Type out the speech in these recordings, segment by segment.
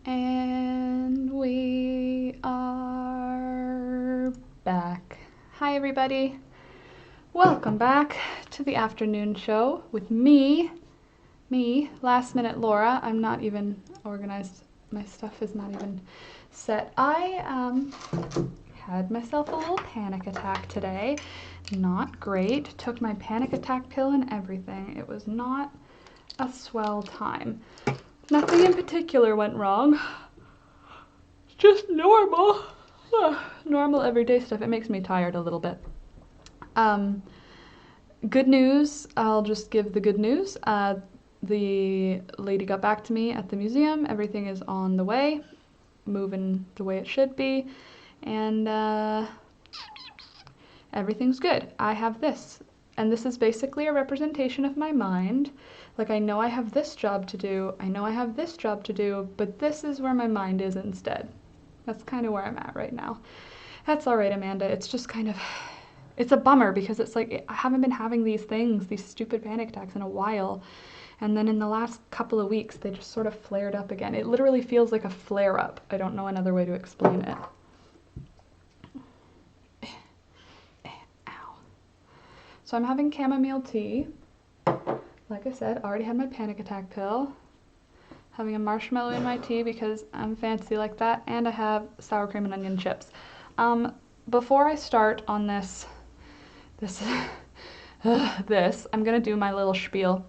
And we are back. Hi everybody. Welcome back to the afternoon show with me, last minute Laura. I'm not even organized. My stuff is not even set. I had myself a little panic attack today. Not great. Took my panic attack pill and everything. It was not a swell time. Nothing in particular went wrong. It's just normal. Normal everyday stuff. It makes me tired a little bit. Good news. I'll just give the good news. The lady got back to me at the museum. Everything is on the way, moving the way it should be, and everything's good. I have this, and this is basically a representation of my mind. Like, I know I have this job to do, I know I have this job to do, but this is where my mind is instead. That's kind of where I'm at right now. That's all right, Amanda. It's just kind of, it's a bummer because it's like, I haven't been having these things, these stupid panic attacks in a while. And then in the last couple of weeks, they just sort of flared up again. It literally feels like a flare up. I don't know another way to explain it. Ow. So I'm having chamomile tea. Like I said, already had my panic attack pill. Having a marshmallow in my tea because I'm fancy like that, and I have sour cream and onion chips. Before I start on this, I'm gonna do my little spiel.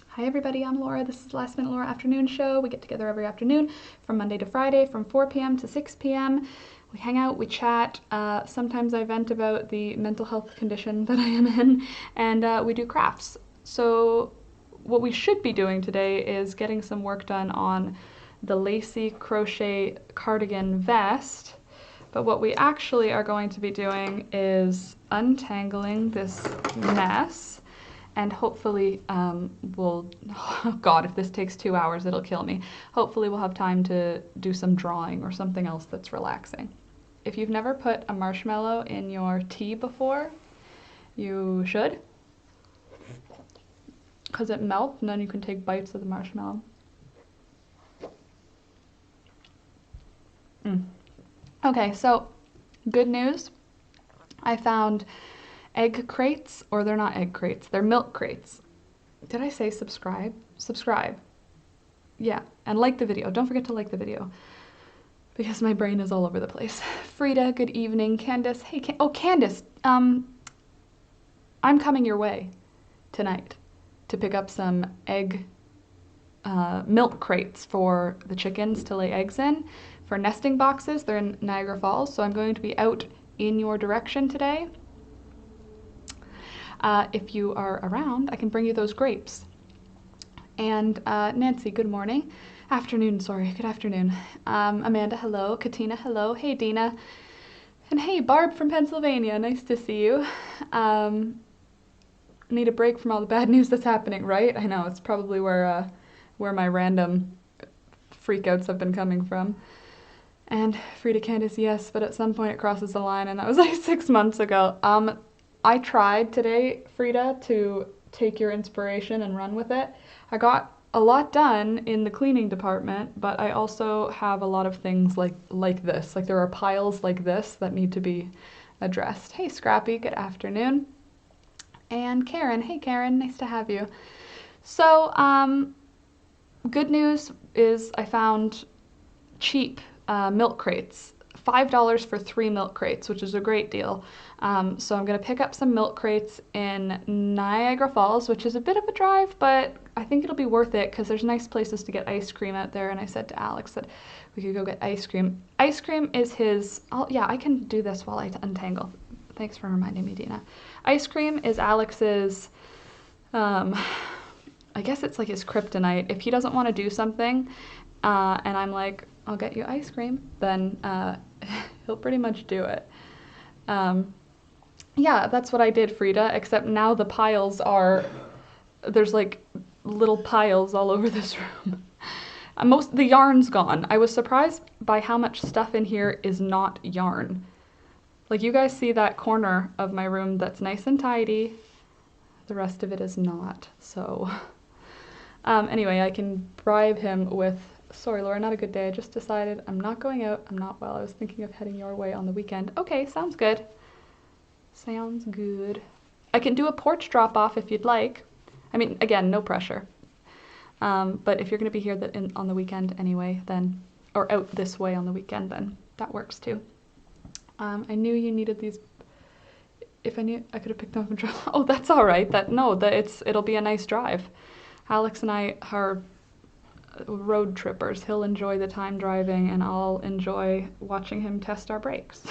Hi everybody, I'm Laura. This is Last Minute Laura Afternoon Show. We get together every afternoon from Monday to Friday from 4 p.m. to 6 p.m. We hang out, we chat. Sometimes I vent about the mental health condition that I am in, and we do crafts. So what we should be doing today is getting some work done on the lacy crochet cardigan vest. But what we actually are going to be doing is untangling this mess, and hopefully we'll, oh God, if this takes 2 hours, it'll kill me. Hopefully we'll have time to do some drawing or something else that's relaxing. If you've never put a marshmallow in your tea before, you should, because it melts and then you can take bites of the marshmallow. Okay, so good news. I found egg crates, or they're not egg crates, they're milk crates. Did I say subscribe? Subscribe. Yeah, and like the video. Don't forget to like the video because my brain is all over the place. Frida, good evening. Candace, hey, Candace, I'm coming your way tonight to pick up some egg milk crates for the chickens to lay eggs in for nesting boxes. They're in Niagara Falls, so I'm going to be out in your direction today. If you are around, I can bring you those grapes. And Nancy, good morning. Afternoon, sorry, good afternoon. Amanda, hello. Katina, hello. Hey, Dina. And hey, Barb from Pennsylvania, nice to see you. Need a break from all the bad news that's happening, right? I know, it's probably where my random freakouts have been coming from. And Frida Candace, yes, but at some point it crosses the line, and that was like 6 months ago. I tried today, Frida, to take your inspiration and run with it. I got a lot done in the cleaning department, but I also have a lot of things like this. Like, there are piles like this that need to be addressed. Hey, Scrappy, good afternoon. And Karen, hey Karen, nice to have you. So, good news is I found cheap milk crates. $5 for 3 milk crates, which is a great deal. So I'm gonna pick up some milk crates in Niagara Falls, which is a bit of a drive, but I think it'll be worth it because there's nice places to get ice cream out there. And I said to Alex that we could go get ice cream. Ice cream is his, oh yeah, I can do this while I untangle. Thanks for reminding me, Dina. Ice cream is Alex's, I guess it's like his kryptonite. If he doesn't want to do something, and I'm like, I'll get you ice cream, then he'll pretty much do it. Yeah, that's what I did, Frida, except now the piles are, there's like little piles all over this room. The yarn's gone. I was surprised by how much stuff in here is not yarn. Like, you guys see that corner of my room that's nice and tidy. The rest of it is not. So anyway, I can bribe him with Sorry, Laura, not a good day. I just decided I'm not going out. I'm not well. I was thinking of heading your way on the weekend. Okay, sounds good. Sounds good. I can do a porch drop off if you'd like. I mean, again, no pressure. But if you're going to be here on the weekend anyway, then, or out this way on the weekend, then that works too. I knew you needed these. If I knew, I could have picked them up and dropped. Oh, that's all right. It'll be a nice drive. Alex and I are road trippers. He'll enjoy the time driving, and I'll enjoy watching him test our brakes.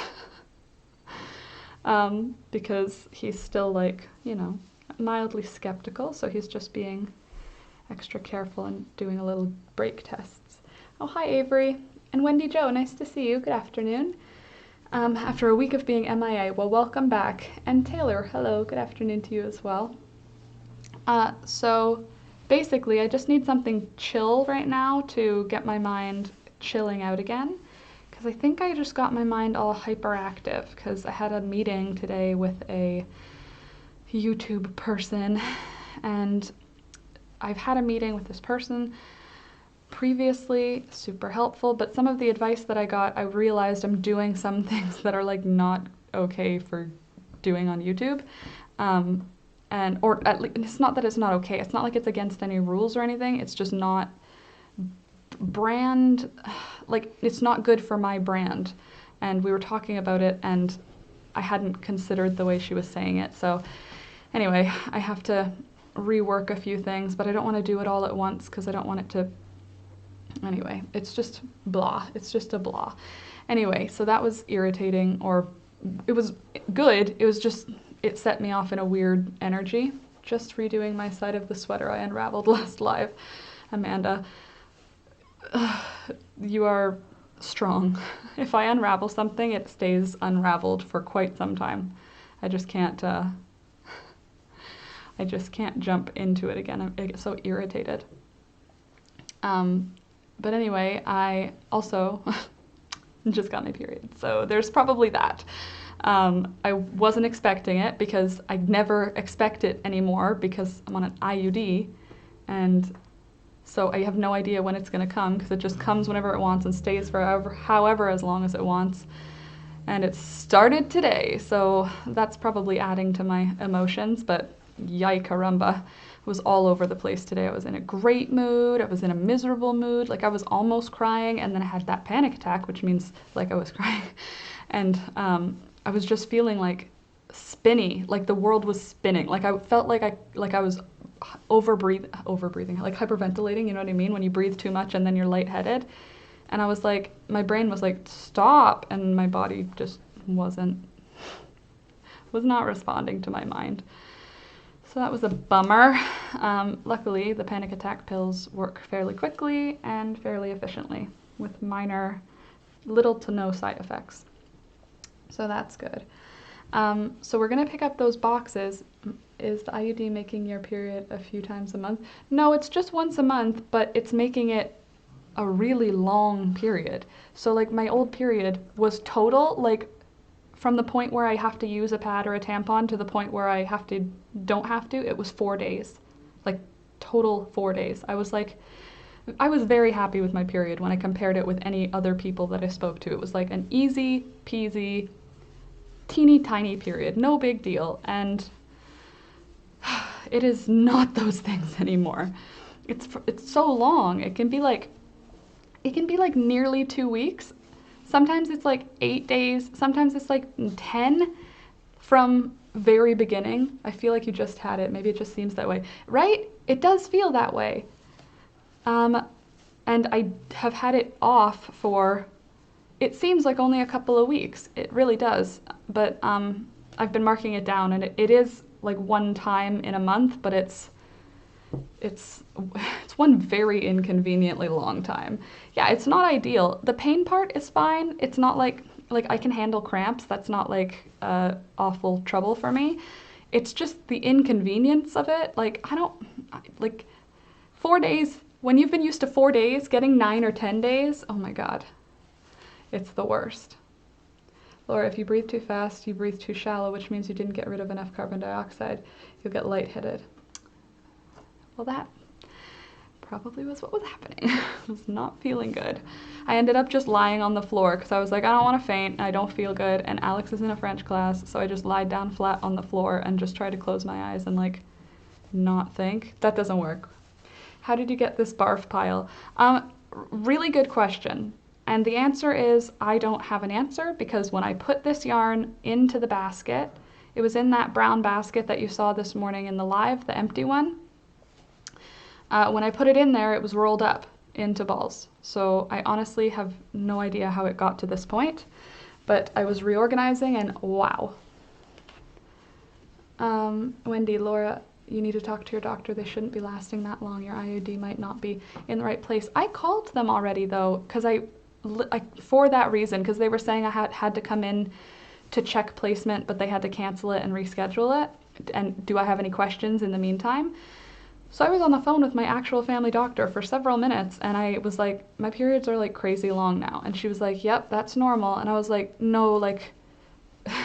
Because he's still like, you know, mildly skeptical, so he's just being extra careful and doing a little brake tests. Oh, hi Avery and Wendy Joe, nice to see you. Good afternoon. After a week of being MIA, well, welcome back. And Taylor, hello, good afternoon to you as well. So basically, I just need something chill right now to get my mind chilling out again, because I think I just got my mind all hyperactive because I had a meeting today with a YouTube person, and I've had a meeting with this person previously, super helpful, but some of the advice that I got, I realized I'm doing some things that are like not okay for doing on YouTube. Or at least, it's not that it's not okay. It's not like it's against any rules or anything. It's just not brand, like it's not good for my brand. And we were talking about it and I hadn't considered the way she was saying it. So anyway, I have to rework a few things, but I don't want to do it all at once because I don't want it to. Anyway, it's just blah. It's just a blah. Anyway, so that was irritating, or it was good. It was just, it set me off in a weird energy. Just redoing my side of the sweater I unraveled last live. Amanda, you are strong. If I unravel something, it stays unraveled for quite some time. I just can't jump into it again. I get so irritated. But anyway, I also just got my period, so there's probably that. I wasn't expecting it because I never expect it anymore because I'm on an IUD, and so I have no idea when it's going to come because it just comes whenever it wants and stays forever, however as long as it wants. And it started today, so that's probably adding to my emotions, but yay caramba. I was all over the place today. I was in a great mood, I was in a miserable mood, like I was almost crying, and then I had that panic attack, which means like I was crying. And I was just feeling like spinny, like the world was spinning. Like I felt like I was overbreathing, like hyperventilating, you know what I mean? When you breathe too much and then you're lightheaded. And I was like, my brain was like, stop, and my body just was not responding to my mind. So that was a bummer. Luckily, the panic attack pills work fairly quickly and fairly efficiently with minor, little to no side effects. So that's good. So we're going to pick up those boxes. Is the IUD making your period a few times a month? No, it's just once a month, but it's making it a really long period. So like my old period was total, like from the point where I have to use a pad or a tampon to the point where I don't have to, it was 4 days. Like total 4 days. I was very happy with my period when I compared it with any other people that I spoke to. It was like an easy peasy, teeny tiny period, no big deal. And it is not those things anymore. It's so long. It can be like nearly 2 weeks. Sometimes it's like 8 days. Sometimes it's like 10 from very beginning. I feel like you just had it. Maybe it just seems that way, right? It does feel that way. And I have had it off for, it seems like only a couple of weeks. It really does. But I've been marking it down, and it is like one time in a month, but it's one very inconveniently long time. Yeah, it's not ideal. The pain part is fine. It's not like I can handle cramps. That's not like awful trouble for me. It's just the inconvenience of it. Like 4 days, when you've been used to 4 days, getting 9 or 10 days, oh my God, it's the worst. Laura, if you breathe too fast, you breathe too shallow, which means you didn't get rid of enough carbon dioxide. You'll get lightheaded. Well, that probably was what was happening. I was not feeling good. I ended up just lying on the floor because I was like, I don't want to faint, I don't feel good, and Alex is in a French class, so I just lied down flat on the floor and just tried to close my eyes and like not think. That doesn't work. How did you get this barf pile? Really good question. And the answer is I don't have an answer, because when I put this yarn into the basket, it was in that brown basket that you saw this morning in the live, the empty one. When I put it in there, it was rolled up into balls. So I honestly have no idea how it got to this point, but I was reorganizing and wow. Wendy, Laura, you need to talk to your doctor. They shouldn't be lasting that long. Your IUD might not be in the right place. I called them already though, because I for that reason, because they were saying I had to come in to check placement, but they had to cancel it and reschedule it. And do I have any questions in the meantime? So I was on the phone with my actual family doctor for several minutes, and I was like, my periods are like crazy long now. And she was like, yep, that's normal. And I was like, no, like,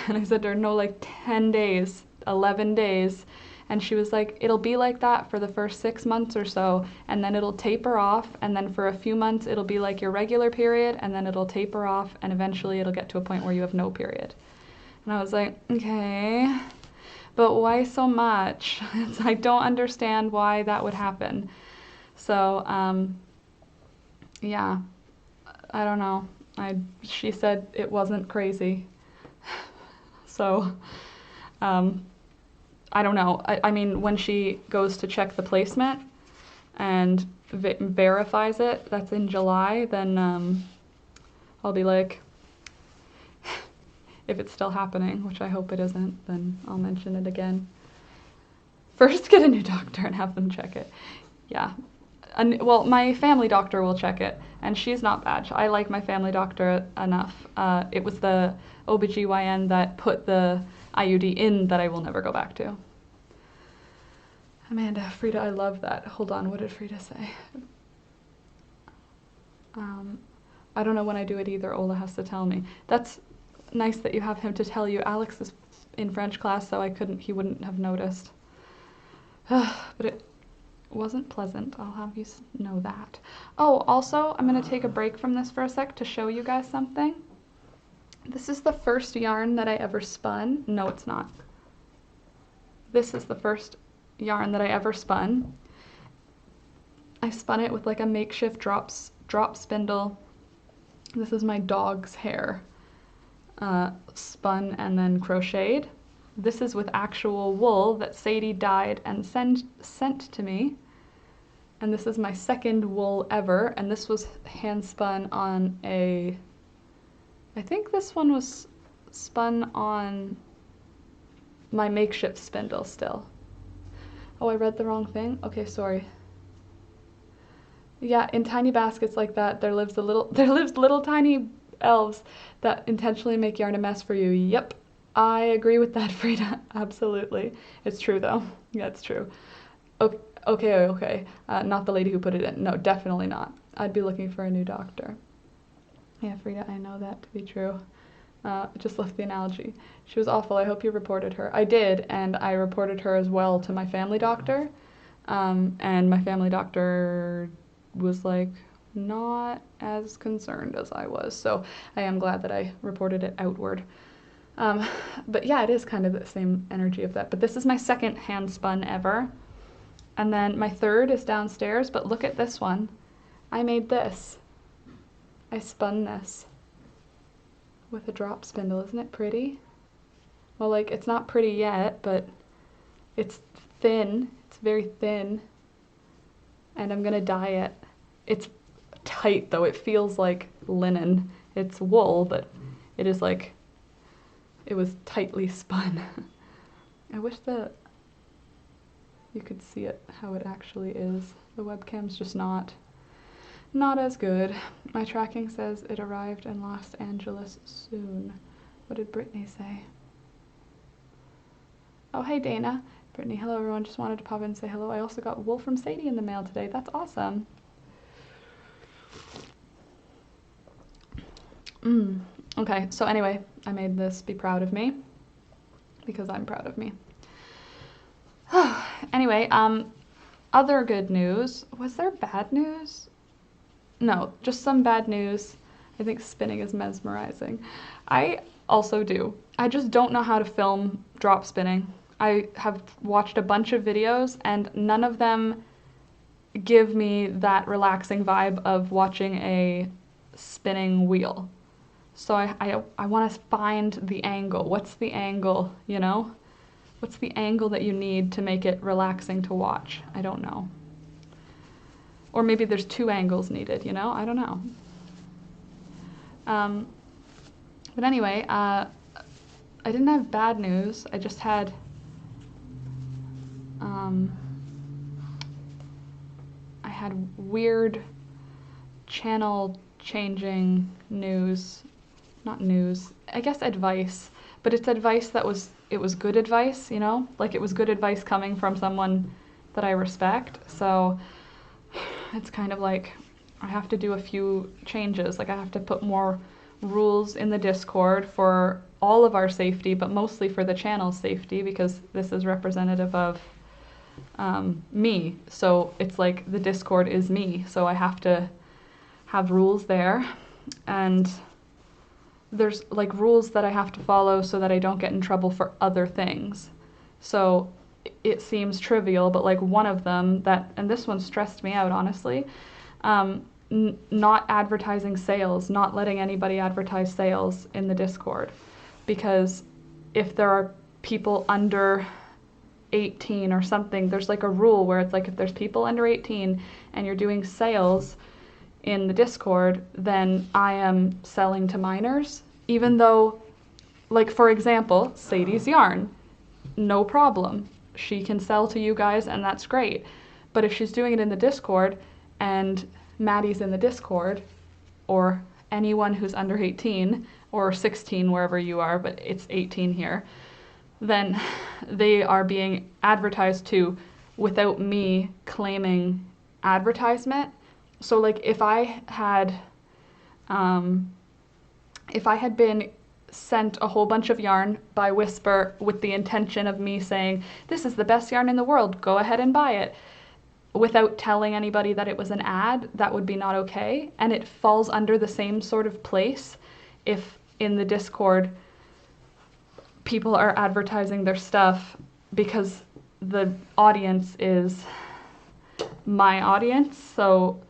and I said to her, no, like 10 days, 11 days. And she was like, it'll be like that for the first 6 months or so, and then it'll taper off, and then for a few months it'll be like your regular period, and then it'll taper off, and eventually it'll get to a point where you have no period. And I was like, okay, but why so much? I don't understand why that would happen. So, yeah, I don't know. She said it wasn't crazy. So, I don't know. I mean, when she goes to check the placement and verifies it, that's in July, then I'll be like, if it's still happening, which I hope it isn't, then I'll mention it again. First, get a new doctor and have them check it. Yeah. And, well, my family doctor will check it, and she's not bad. I like my family doctor enough. It was the OBGYN that put the IUD in that I will never go back to. Amanda, Frida, I love that. Hold on, what did Frida say? I don't know when I do it either. Ola has to tell me. That's nice that you have him to tell you. Alex is in French class, so he wouldn't have noticed. But it wasn't pleasant, I'll have you know that. Oh, also, I'm going to take a break from this for a sec to show you guys something. This is the first yarn that I ever spun. No, it's not. This is the first yarn that I ever spun. I spun it with like a makeshift drop spindle. This is my dog's hair. Spun and then crocheted. This is with actual wool that Sadie dyed and sent to me. And this is my second wool ever, and this was hand spun on I think this one was spun on my makeshift spindle still. Oh, I read the wrong thing? Okay, sorry. Yeah, in tiny baskets like that, there lives little tiny elves that intentionally make yarn a mess for you. Yep, I agree with that, Frida. Absolutely. It's true, though. Yeah, it's true. Okay. Not the lady who put it in. No, definitely not. I'd be looking for a new doctor. Yeah, Frida, I know that to be true. Just left the analogy. She was awful. I hope you reported her. I did, and I reported her as well to my family doctor. And my family doctor was like not as concerned as I was. So I am glad that I reported it outward. But yeah, it is kind of the same energy of that. But this is my second hand spun ever. And then my third is downstairs, but look at this one. I made this. I spun this with a drop spindle. Isn't it pretty? Well, like, it's not pretty yet, but it's thin. It's very thin. And I'm gonna dye it. It's tight, though. It feels like linen. It's wool, but it is like, it was tightly spun. I wish that you could see it, how it actually is. The webcam's just not as good. My tracking says it arrived in Los Angeles soon. What did Brittany say? Oh, hey Dana. Brittany, hello everyone. Just wanted to pop in and say hello. I also got wool from Sadie in the mail today. That's awesome. Okay, so anyway, I made this. Be proud of me. Because I'm proud of me. Anyway, other good news, was there bad news? No, just some bad news. I think spinning is mesmerizing. I also do. I just don't know how to film drop spinning. I have watched a bunch of videos and none of them give me that relaxing vibe of watching a spinning wheel. So I want to find the angle. What's the angle, you know? What's the angle that you need to make it relaxing to watch? I don't know. Or maybe there's 2 angles needed, you know? I don't know. But anyway, I didn't have bad news. I just had I had weird channel changing news. Not news, I guess advice. But it's advice that was good advice, you know? Like it was good advice coming from someone that I respect. So it's kind of like I have to do a few changes. Like I have to put more rules in the Discord for all of our safety, but mostly for the channel's safety because this is representative of me. So it's like the Discord is me. So I have to have rules there. And there's like rules that I have to follow so that I don't get in trouble for other things. So it seems trivial, but like one of them that, and this one stressed me out honestly, not advertising sales, not letting anybody advertise sales in the Discord. Because if there are people under 18 or something, there's like a rule where it's like if there's people under 18 and you're doing sales in the Discord, then I am selling to minors, even though, like for example, Sadie's yarn, no problem. She can sell to you guys and that's great. But if she's doing it in the Discord and Maddie's in the Discord, or anyone who's under 18 or 16 wherever you are, but it's 18 here, then they are being advertised to without me claiming advertisement. So like if I had been sent a whole bunch of yarn by Whisper with the intention of me saying, this is the best yarn in the world, go ahead and buy it, without telling anybody that it was an ad, that would be not okay. And it falls under the same sort of place if in the Discord people are advertising their stuff because the audience is my audience. So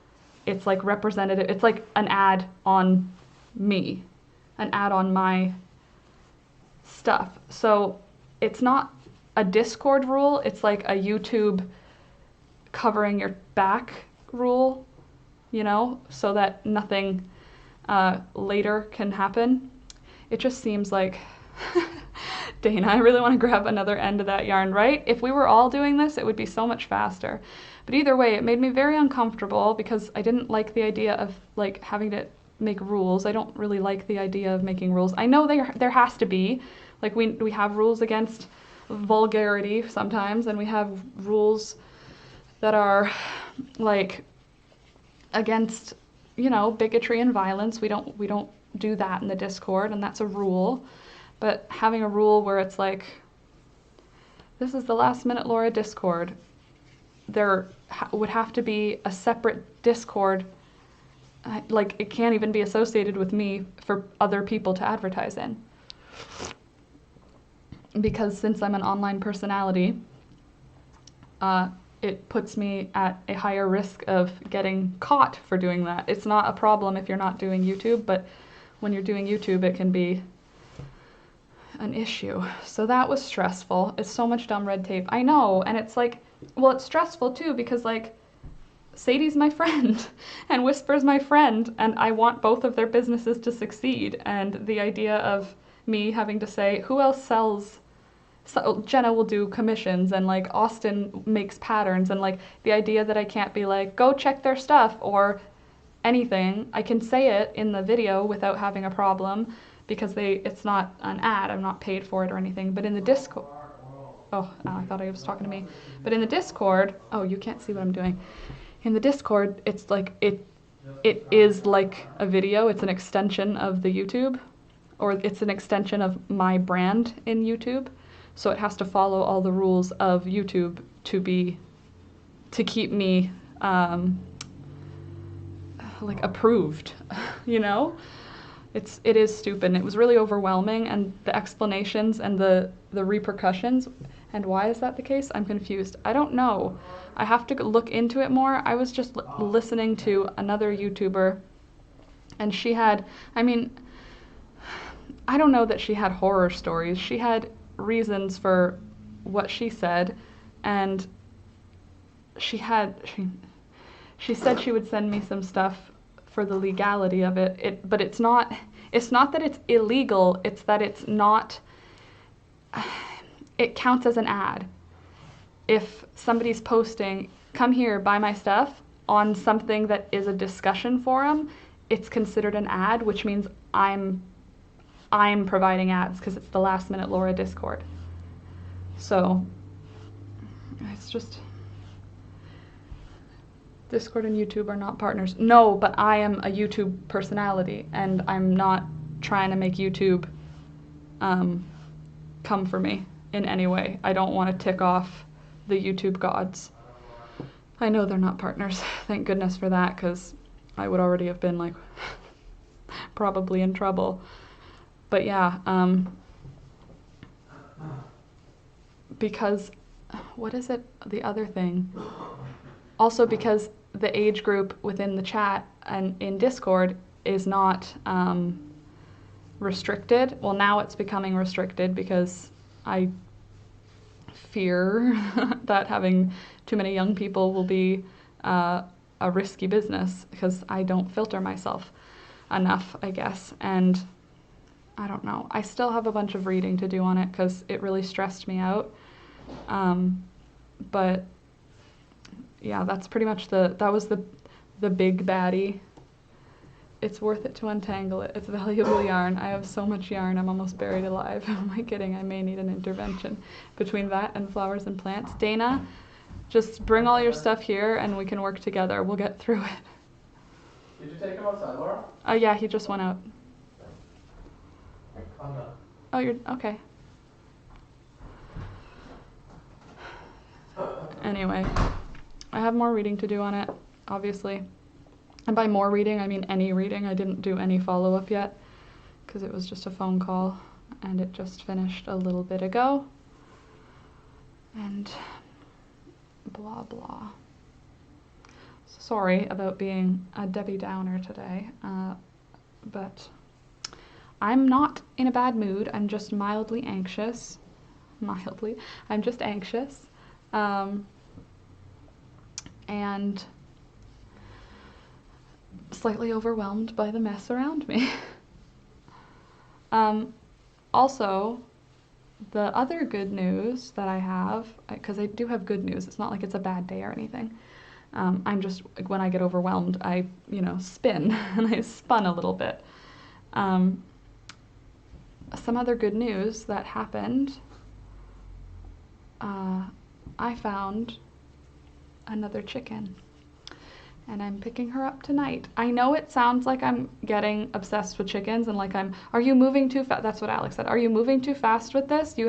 it's like representative, it's like an ad on me, an ad on my stuff. So it's not a Discord rule, it's like a YouTube covering your back rule, you know, so that nothing later can happen. It just seems like, Dana, I really want to grab another end of that yarn, right? If we were all doing this, it would be so much faster. But either way, it made me very uncomfortable because I didn't like the idea of like having to make rules. I don't really like the idea of making rules. I know there has to be, like we have rules against vulgarity sometimes, and we have rules that are like against, you know, bigotry and violence. We don't do that in the Discord, and that's a rule. But having a rule where it's like, this is the Last Minute Laura Discord, there would have to be a separate Discord, like it can't even be associated with me for other people to advertise in. Because since I'm an online personality, it puts me at a higher risk of getting caught for doing that. It's not a problem if you're not doing YouTube, but when you're doing YouTube, it can be an issue. So that was stressful. It's so much dumb red tape. I know, and it's like, well, it's stressful too because like Sadie's my friend and Whisper's my friend, and I want both of their businesses to succeed. And the idea of me having to say, who else sells? So Jenna will do commissions, and like Austin makes patterns, and like the idea that I can't be like, go check their stuff or anything. I can say it in the video without having a problem because it's not an ad. I'm not paid for it or anything. But in the Discord, oh, I thought I was talking to me. But in the Discord, oh, you can't see what I'm doing. In the Discord, it's like it is like a video. It's an extension of the YouTube, or it's an extension of my brand in YouTube. So it has to follow all the rules of YouTube to to keep me like approved, you know? It is stupid, and it was really overwhelming, and the explanations and the repercussions, and why is that the case? I'm confused. I don't know. I have to look into it more. I was just listening to another YouTuber, and she had, I mean, I don't know that she had horror stories. She had reasons for what she said, and she said she would send me some stuff for the legality of it. But it's not that it's illegal, it's that it's not, it counts as an ad. If somebody's posting, come here, buy my stuff, on something that is a discussion forum, it's considered an ad, which means I'm providing ads because it's the Last Minute Laura Discord. So it's just, Discord and YouTube are not partners. No, but I am a YouTube personality, and I'm not trying to make YouTube come for me in any way. I don't want to tick off the YouTube gods. I know they're not partners. Thank goodness for that, because I would already have been like probably in trouble. But yeah, because, what is it? The other thing. Also because the age group within the chat and in Discord is not restricted. Well, now it's becoming restricted because I fear that having too many young people will be a risky business, because I don't filter myself enough, I guess. And I don't know. I still have a bunch of reading to do on it because it really stressed me out. But yeah, that's pretty much that was the big baddie. It's worth it to untangle it. It's valuable yarn. I have so much yarn, I'm almost buried alive. Am I kidding? I may need an intervention. Between that and flowers and plants. Dana, just bring all your stuff here and we can work together. We'll get through it. Did you take him outside, Laura? Yeah, he just went out. I'm done. Oh, you're, okay. Anyway, I have more reading to do on it, obviously. And by more reading, I mean any reading. I didn't do any follow-up yet because it was just a phone call and it just finished a little bit ago. And blah, blah. Sorry about being a Debbie Downer today, but I'm not in a bad mood. I'm just mildly anxious. Mildly. I'm just anxious. And slightly overwhelmed by the mess around me. Also, the other good news that I have, because I do have good news, it's not like it's a bad day or anything. I'm just, when I get overwhelmed, I, spin, and I spun a little bit. Some other good news that happened, I found another chicken. And I'm picking her up tonight. I know it sounds like I'm getting obsessed with chickens and like are you moving too fast? That's what Alex said. Are you moving too fast with this? You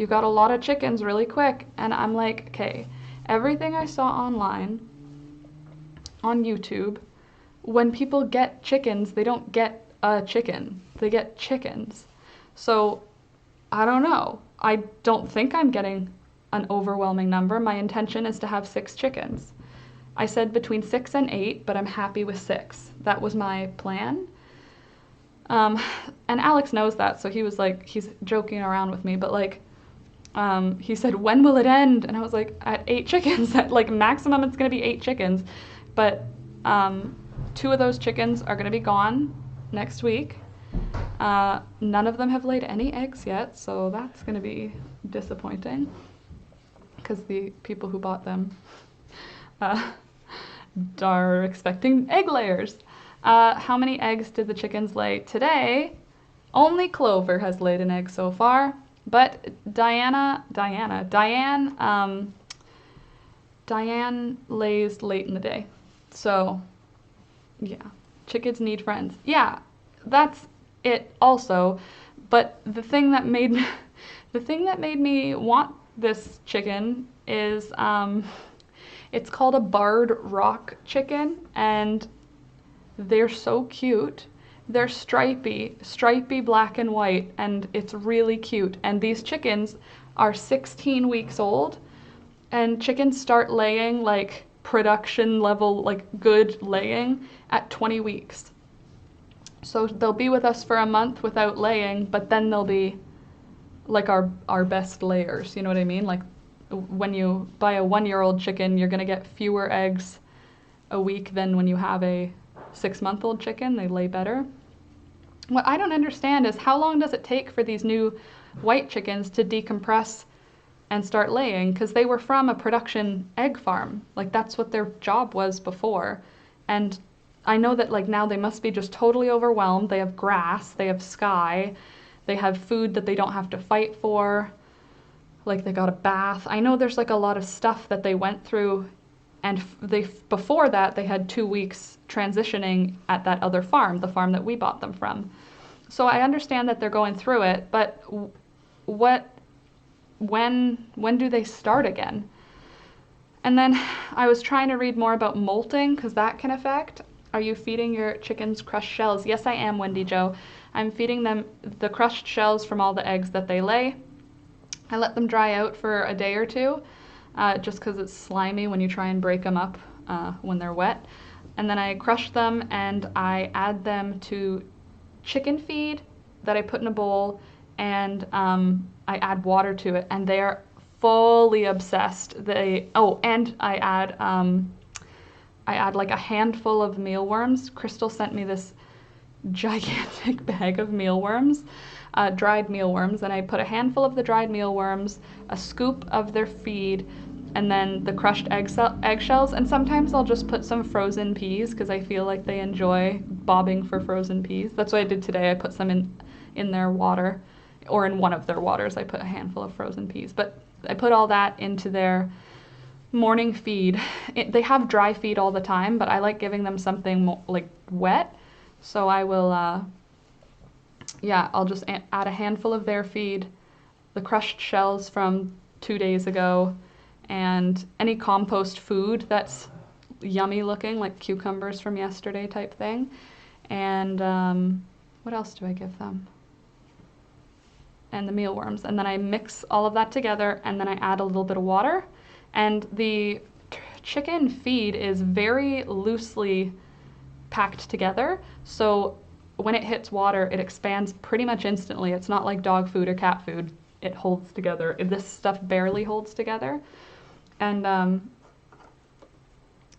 got a lot of chickens really quick. And I'm like, okay, everything I saw online, on YouTube, when people get chickens, they don't get a chicken. They get chickens. So I don't know. I don't think I'm getting an overwhelming number. My intention is to have 6 chickens. I said between 6 and 8, but I'm happy with 6. That was my plan. And Alex knows that, so he was like, he's joking around with me, but like, he said, when will it end? And I was like, at 8 chickens. At like maximum, it's gonna be 8 chickens. But 2 of those chickens are gonna be gone next week. None of them have laid any eggs yet, so that's gonna be disappointing, because the people who bought them are expecting egg layers. How many eggs did the chickens lay today? Only Clover has laid an egg so far, but Diane lays late in the day. So yeah, chickens need friends. Yeah, that's it also. But the thing that made me want this chicken is It's called a barred rock chicken, and they're so cute. They're stripy black and white, and it's really cute. And these chickens are 16 weeks old, and chickens start laying like production level, like good laying at 20 weeks. So they'll be with us for a month without laying, but then they'll be like our best layers. You know what I mean? Like when you buy a 1-year-old chicken, you're gonna get fewer eggs a week than when you have a 6-month-old chicken. They lay better. What I don't understand is how long does it take for these new white chickens to decompress and start laying? Because they were from a production egg farm. Like that's what their job was before. And I know that like now they must be just totally overwhelmed. They have grass, they have sky, they have food that they don't have to fight for. Like they got a bath. I know there's like a lot of stuff that they went through, and before that they had 2 weeks transitioning at that other farm, the farm that we bought them from. So I understand that they're going through it, but when do they start again? And then I was trying to read more about molting because that can affect. Are you feeding your chickens crushed shells? Yes, I am, Wendy Jo. I'm feeding them the crushed shells from all the eggs that they lay. I let them dry out for a day or two, just because it's slimy when you try and break them up when they're wet. And then I crush them and I add them to chicken feed that I put in a bowl, and I add water to it, and they are fully obsessed. And I add like a handful of mealworms. Crystal sent me this gigantic bag of mealworms, dried mealworms, and I put a handful of the dried mealworms, a scoop of their feed, and then the crushed eggshells, and sometimes I'll just put some frozen peas because I feel like they enjoy bobbing for frozen peas. That's what I did today. I put some in their water, or in one of their waters. I put a handful of frozen peas, but I put all that into their morning feed. They have dry feed all the time, but I like giving them something like wet. So I will, I'll just add a handful of their feed, the crushed shells from 2 days ago, and any compost food that's yummy looking, like cucumbers from yesterday type thing. And what else do I give them? And the mealworms. And then I mix all of that together, and then I add a little bit of water. And the chicken feed is very loosely packed together, so when it hits water, it expands pretty much instantly. It's not like dog food or cat food. It holds together. This stuff barely holds together. And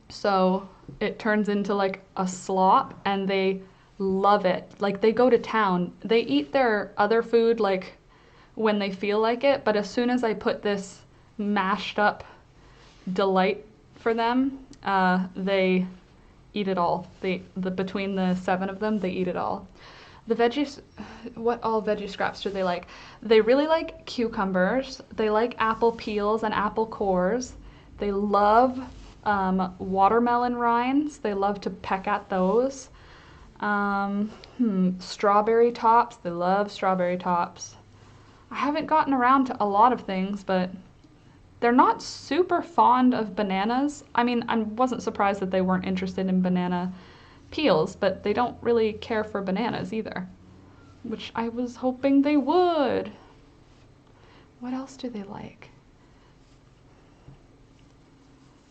so it turns into like a slop, and they love it. Like they go to town. They eat their other food like when they feel like it, but as soon as I put this mashed up delight for them, they eat it all. Between the 7 of them, they eat it all. The veggies, what all veggie scraps do they like? They really like cucumbers. They like apple peels and apple cores. They love watermelon rinds. They love to peck at those. Strawberry tops. They love strawberry tops. I haven't gotten around to a lot of things, but they're not super fond of bananas. I mean, I wasn't surprised that they weren't interested in banana peels, but they don't really care for bananas either, which I was hoping they would. What else do they like?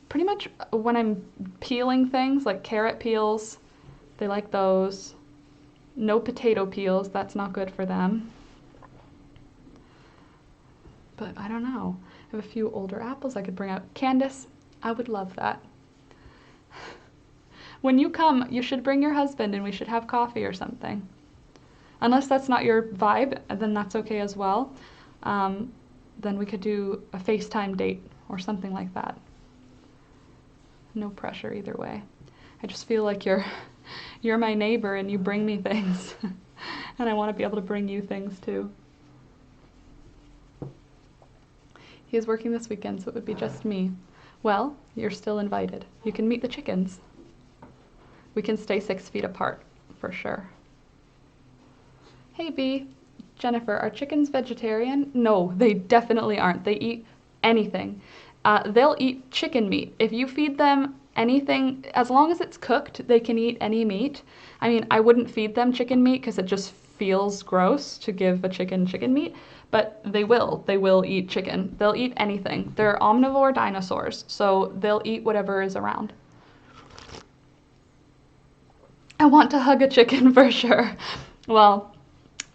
Pretty much when I'm peeling things, like carrot peels, they like those. No potato peels, that's not good for them. But I don't know. I have a few older apples I could bring out. Candace, I would love that. When you come, you should bring your husband and we should have coffee or something. Unless that's not your vibe, then that's okay as well. Then we could do a FaceTime date or something like that. No pressure either way. I just feel like you're my neighbor and you bring me things. And I want to be able to bring you things too. He is working this weekend, so it would be just me. Well, you're still invited. You can meet the chickens. We can stay 6 feet apart, for sure. Hey, Bee. Jennifer, are chickens vegetarian? No, they definitely aren't. They eat anything. they'll eat chicken meat. If you feed them anything, as long as it's cooked, they can eat any meat. I mean, I wouldn't feed them chicken meat because it just feels gross to give a chicken meat, but they will. They will eat chicken. They'll eat anything. They're omnivore dinosaurs, so they'll eat whatever is around. I want to hug a chicken for sure. Well,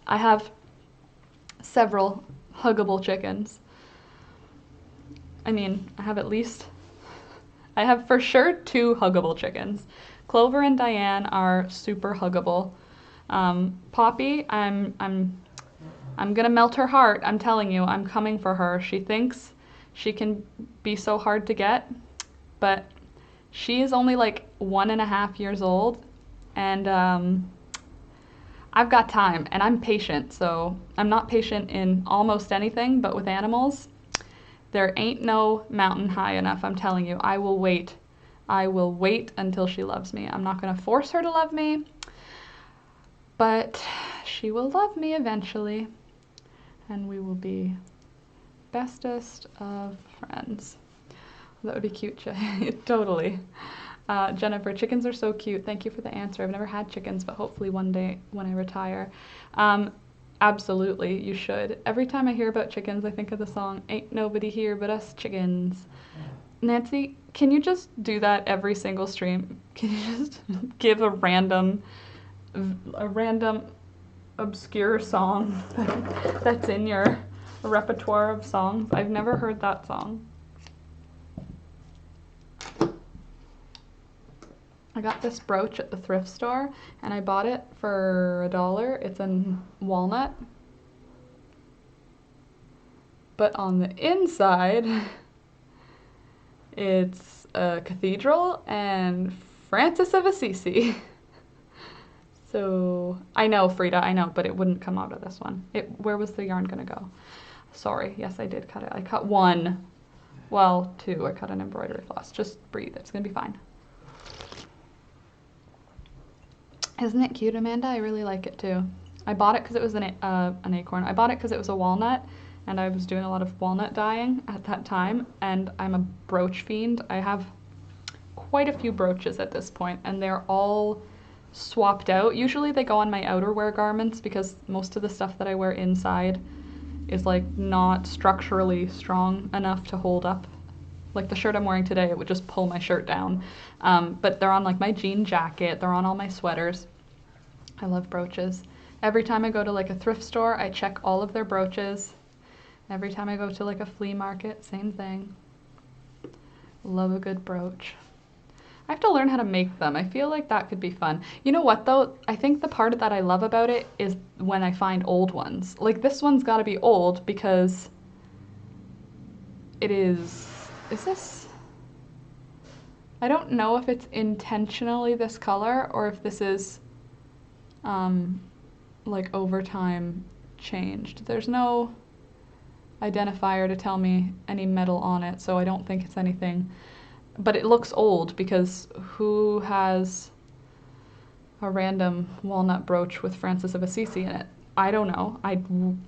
I have several huggable chickens. I mean, I have for sure 2 huggable chickens. Clover and Diane are super huggable. Poppy, I'm gonna melt her heart. I'm telling you, I'm coming for her. She thinks she can be so hard to get, but she is only like 1.5 years old, and I've got time, and I'm patient. So I'm not patient in almost anything, but with animals, there ain't no mountain high enough. I'm telling you, I will wait. I will wait until she loves me. I'm not gonna force her to love me, but she will love me eventually, and we will be bestest of friends. That would be cute, totally. Jennifer, chickens are so cute. Thank you for the answer. I've never had chickens, but hopefully one day when I retire. Absolutely, you should. Every time I hear about chickens, I think of the song, Ain't Nobody Here But Us Chickens. Nancy, can you just do that every single stream? Can you just give a random obscure song that's in your repertoire of songs? I've never heard that song. I got this brooch at the thrift store, and I bought it for $1. It's in walnut. But on the inside, it's a cathedral and Francis of Assisi. So, I know, Frida, I know, but it wouldn't come out of this one. Where was the yarn gonna go? Sorry, yes, I did cut it. I cut 1. Well, 2. I cut an embroidery floss. Just breathe, it's gonna be fine. Isn't it cute, Amanda? I really like it too. I bought it because it was an acorn. I bought it because it was a walnut, and I was doing a lot of walnut dyeing at that time, and I'm a brooch fiend. I have quite a few brooches at this point, and they're all swapped out. Usually they go on my outerwear garments because most of the stuff that I wear inside is like not structurally strong enough to hold up. Like the shirt I'm wearing today, it would just pull my shirt down. But they're on like my jean jacket, they're on all my sweaters. I love brooches. Every time I go to like a thrift store, I check all of their brooches. Every time I go to like a flea market, same thing. Love a good brooch. I have to learn how to make them. I feel like that could be fun. You know what though? I think the part that I love about it is when I find old ones. Like this one's gotta be old because it is this? I don't know if it's intentionally this color or if this is like over time changed. There's no identifier to tell me any metal on it, so I don't think it's anything. But it looks old because who has a random walnut brooch with Francis of Assisi in it? I don't know. I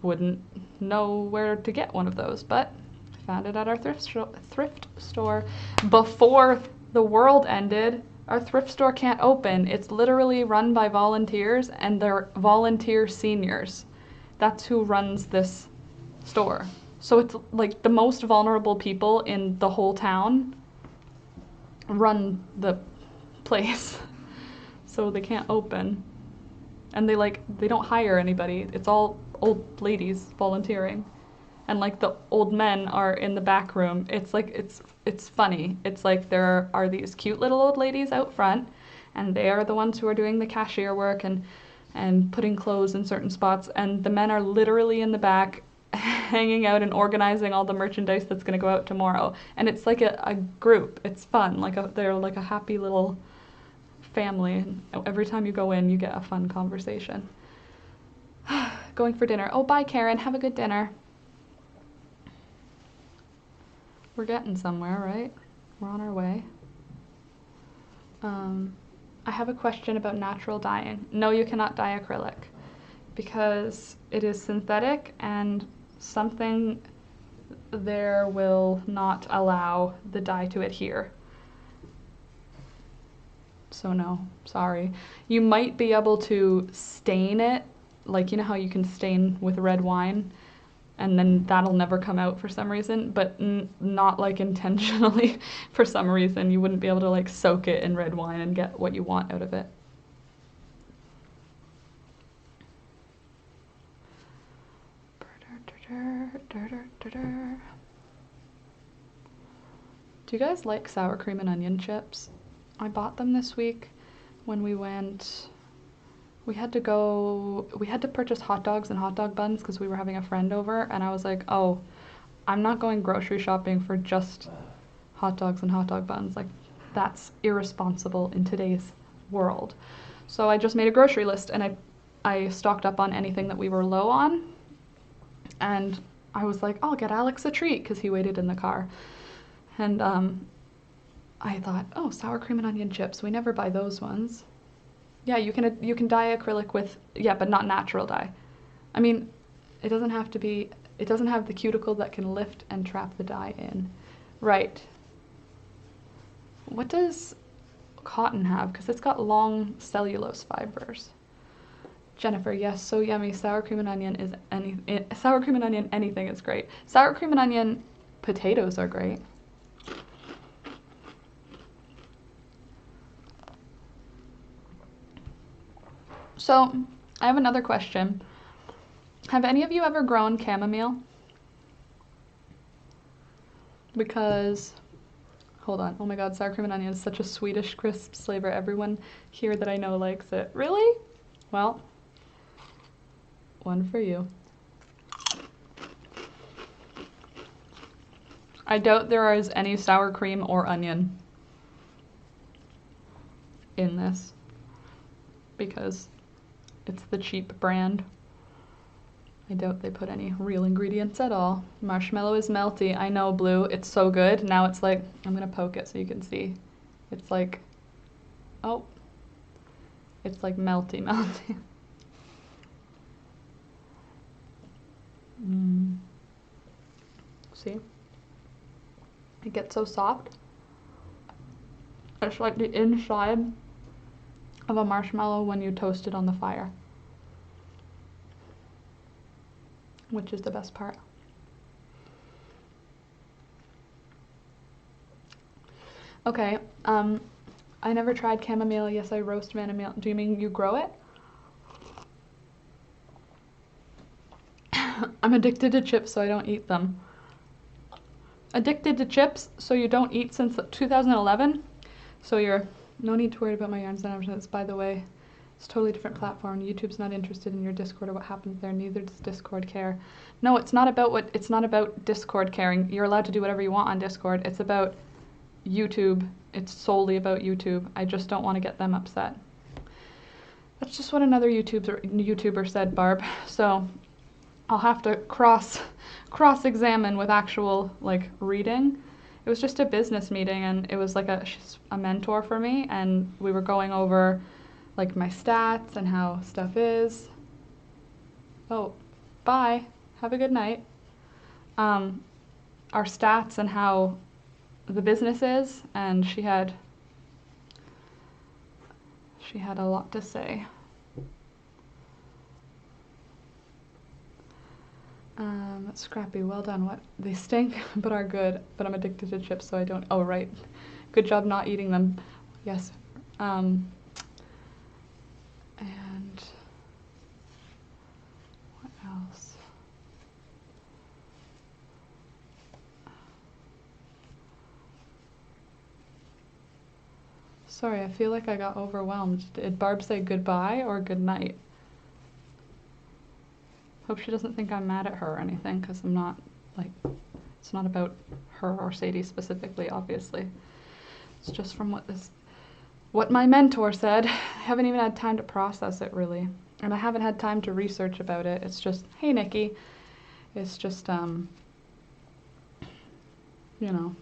wouldn't know where to get one of those, but I found it at our thrift store. Before the world ended, our thrift store can't open. It's literally run by volunteers, and they're volunteer seniors. That's who runs this store. So it's like the most vulnerable people in the whole town run the place. So they can't open. And they don't hire anybody. It's all old ladies volunteering. And like the old men are in the back room. It's like, it's funny. It's like there are these cute little old ladies out front, and they are the ones who are doing the cashier work and putting clothes in certain spots. And the men are literally in the back hanging out and organizing all the merchandise that's gonna go out tomorrow. And it's like a group. It's fun. They're like a happy little family. And every time you go in, you get a fun conversation. Going for dinner. Oh, bye, Karen. Have a good dinner. We're getting somewhere, right? We're on our way. I have a question about natural dyeing. No, you cannot dye acrylic because it is synthetic, and something there will not allow the dye to adhere. So no, sorry. You might be able to stain it, like you know how you can stain with red wine, and then that'll never come out for some reason, but not like intentionally. For some reason you wouldn't be able to like soak it in red wine and get what you want out of it. Do you guys like sour cream and onion chips? I bought them this week when we went. We had to purchase hot dogs and hot dog buns because we were having a friend over, and I was like, oh, I'm not going grocery shopping for just hot dogs and hot dog buns. Like, that's irresponsible in today's world. So I just made a grocery list, and I stocked up on anything that we were low on, and I was like, I'll get Alex a treat because he waited in the car. And I thought, oh, sour cream and onion chips. We never buy those ones. Yeah, you can dye acrylic with, yeah, but not natural dye. I mean, it doesn't have the cuticle that can lift and trap the dye in. Right. What does cotton have? Because it's got long cellulose fibers. Jennifer, yes, so yummy. Sour cream and onion anything is great. Sour cream and onion potatoes are great. So, I have another question. Have any of you ever grown chamomile? Because, hold on, oh my god, sour cream and onion is such a Swedish crisp flavor. Everyone here that I know likes it. Really? Well, one for you. I doubt there is any sour cream or onion in this because it's the cheap brand. I doubt they put any real ingredients at all. Marshmallow is melty. I know, Blue. It's so good. Now it's like, I'm gonna poke it so you can see. It's like, oh, it's like melty. See? It gets so soft. It's like the inside of a marshmallow when you toast it on the fire, which is the best part. Okay, I never tried chamomile. Yes, I roast chamomile. Do you mean you grow it? I'm addicted to chips, so I don't eat them. Addicted to chips, so you don't eat since 2011? So you're, no need to worry about my yarns and advertisements. By the way, it's a totally different platform. YouTube's not interested in your Discord or what happens there. Neither does Discord care. No, it's not about Discord caring. You're allowed to do whatever you want on Discord. It's about YouTube. It's solely about YouTube. I just don't want to get them upset. That's just what another YouTuber said, Barb. So I'll have to cross-examine with actual like reading. It was just a business meeting, and it was like she's a mentor for me, and we were going over like my stats and how stuff is. Oh, bye. Have a good night. Our stats and how the business is, and she had a lot to say. Scrappy, well done. What? They stink, but are good. But I'm addicted to chips, so I don't. Oh, right. Good job not eating them. Yes. And what else? Sorry, I feel like I got overwhelmed. Did Barb say goodbye or good night? Hope she doesn't think I'm mad at her or anything, because I'm not, like, it's not about her or Sadie specifically, obviously. It's just from what my mentor said. I haven't even had time to process it, really. And I haven't had time to research about it. It's just, hey, Nikki. It's just, you know.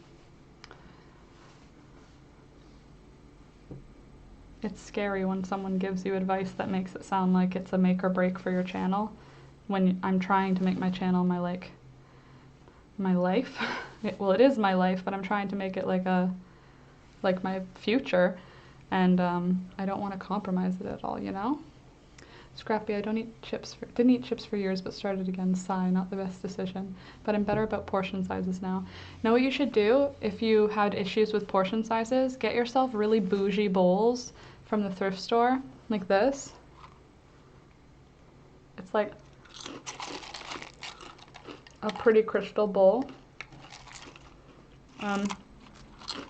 It's scary when someone gives you advice that makes it sound like it's a make or break for your channel. When I'm trying to make my channel my, like, my life. Well, it is my life, but I'm trying to make it like my future, and I don't want to compromise it at all, you know? Scrappy, I don't eat chips. Didn't eat chips for years, but started again. Sigh, not the best decision. But I'm better about portion sizes now. Know what you should do if you had issues with portion sizes? Get yourself really bougie bowls from the thrift store, like this. It's like a pretty crystal bowl.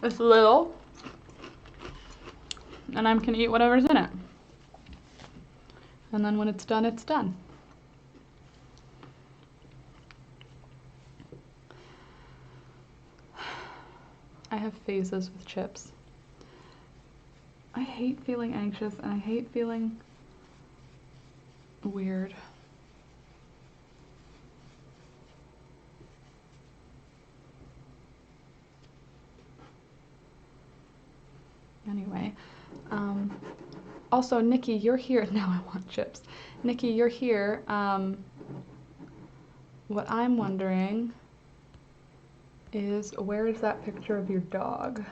It's little, and I can eat whatever's in it. And then when it's done, it's done. I have phases with chips. I hate feeling anxious and I hate feeling weird. Anyway, also, Nikki, you're here. Now I want chips. Nikki, you're here. What I'm wondering is, where is that picture of your dog?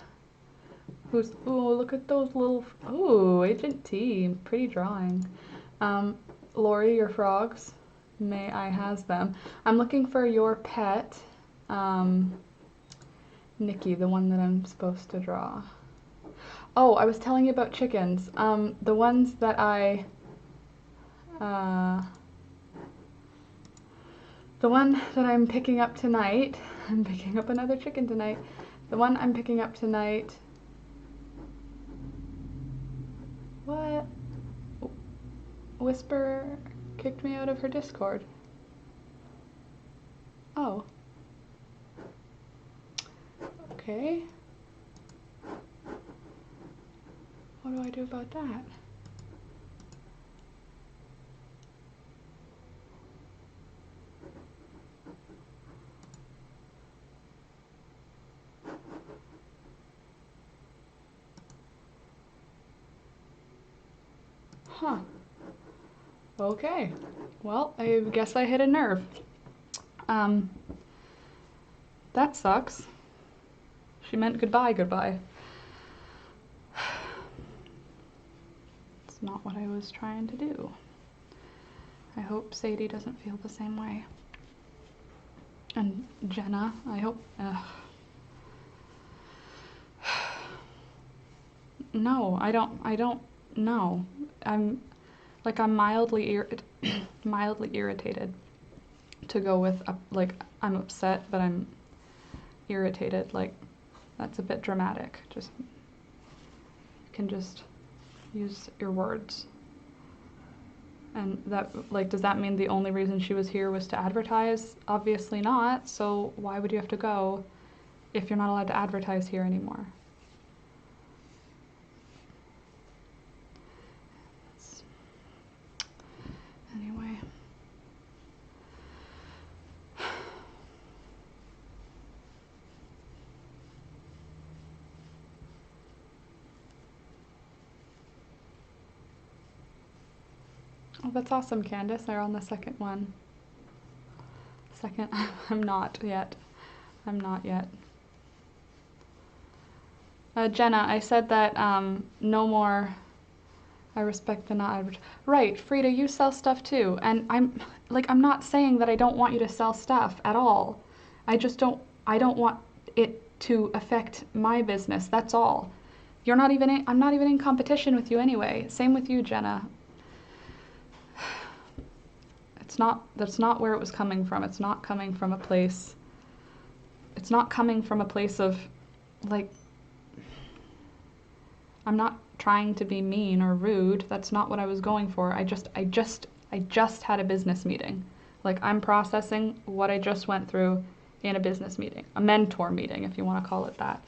Who's, oh, look at those little, oh, Agent T, pretty drawing. Lori, your frogs, may I has them. I'm looking for your pet, Nikki, the one that I'm supposed to draw. Oh, I was telling you about chickens. The ones that the one that I'm picking up tonight, I'm picking up another chicken tonight. The one I'm picking up tonight, what? Whisper kicked me out of her Discord. Oh. Okay. What do I do about that? Huh. Okay. Well, I guess I hit a nerve. That sucks. She meant goodbye, goodbye. It's not what I was trying to do. I hope Sadie doesn't feel the same way. And Jenna, I hope... No, I don't know. I'm mildly irritated to go with, like, I'm upset, but I'm irritated. Like, that's a bit dramatic. Just, you can just use your words. And that, like, does that mean the only reason she was here was to advertise? Obviously not. So why would you have to go if you're not allowed to advertise here anymore? Anyway. Oh, that's awesome, Candace. They're on the second one. Second, I'm not yet. I'm not yet. Jenna, I said that no more. I respect the not advertise. Right, Frida, you sell stuff too, and I'm not saying that I don't want you to sell stuff at all. I don't want it to affect my business. That's all. I'm not even in competition with you anyway. Same with you, Jenna. That's not where it was coming from. It's not coming from a place of, like, I'm not trying to be mean or rude. That's not what I was going for. I just had a business meeting. Like, I'm processing what I just went through in a business meeting, a mentor meeting, if you want to call it that.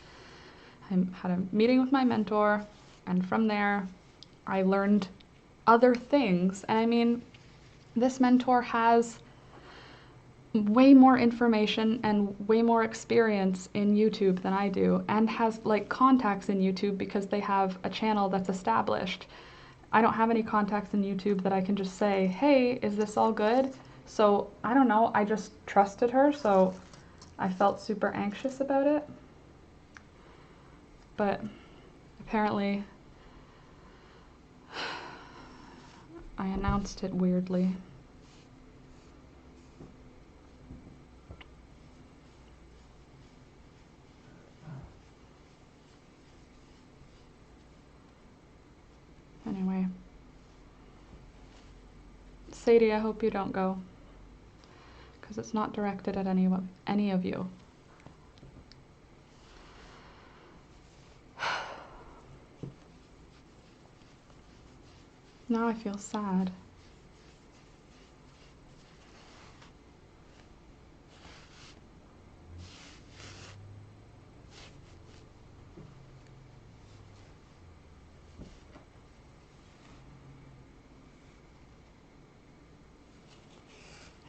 I had a meeting with my mentor, and from there, I learned other things. And I mean, this mentor has way more information and way more experience in YouTube than I do, and has, like, contacts in YouTube because they have a channel that's established. I don't have any contacts in YouTube that I can just say, hey, is this all good? So I don't know, I just trusted her, so I felt super anxious about it, but apparently I announced it weirdly. Anyway, Sadie, I hope you don't go, because it's not directed at any of you. Now I feel sad.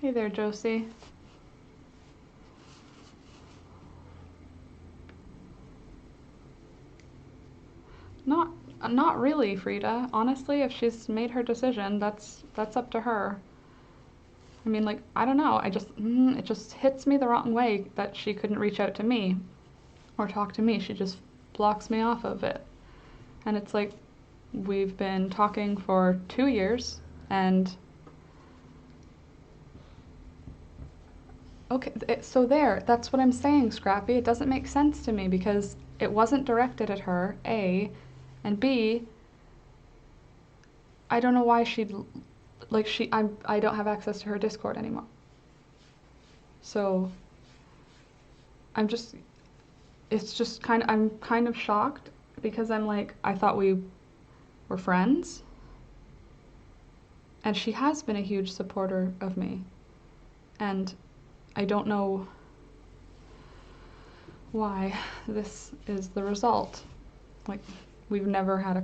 Hey there, Josie. Not really, Frida. Honestly, if she's made her decision, that's up to her. I mean, like, I don't know. It just hits me the wrong way that she couldn't reach out to me or talk to me. She just blocks me off of it. And it's like, we've been talking for 2 years, and okay, so that's what I'm saying, Scrappy. It doesn't make sense to me because it wasn't directed at her, A, and B, I don't know why I don't have access to her Discord anymore. So I'm just I'm kind of shocked because I'm like, I thought we were friends. And she has been a huge supporter of me. And I don't know why this is the result. Like, we've never had a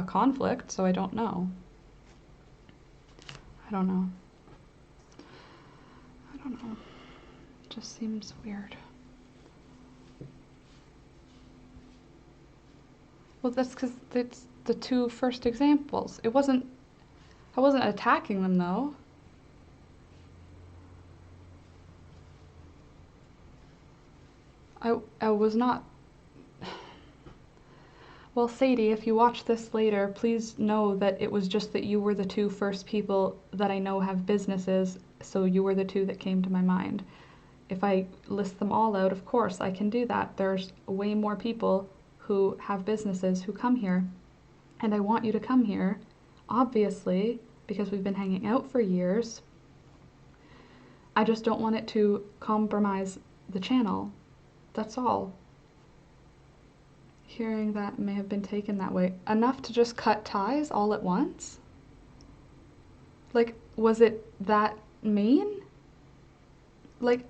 conflict, so I don't know. I don't know. It just seems weird. Well, that's because it's the 2 first examples. I wasn't attacking them, though. I was not. Well, Sadie, if you watch this later, please know that it was just that you were the 2 first people that I know have businesses, so you were the 2 that came to my mind. If I list them all out, of course, I can do that. There's way more people who have businesses who come here. And I want you to come here, obviously, because we've been hanging out for years. I just don't want it to compromise the channel. That's all. Hearing that may have been taken that way. Enough to just cut ties all at once? Like, was it that mean? Like,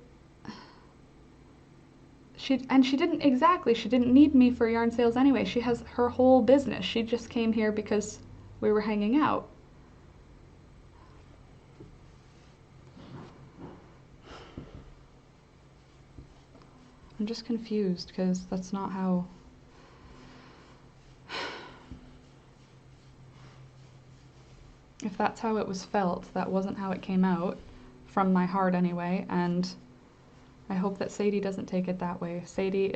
she didn't need me for yarn sales anyway. She has her whole business. She just came here because we were hanging out. I'm just confused because that's not how. If that's how it was felt, that wasn't how it came out, from my heart anyway, and I hope that Sadie doesn't take it that way. Sadie,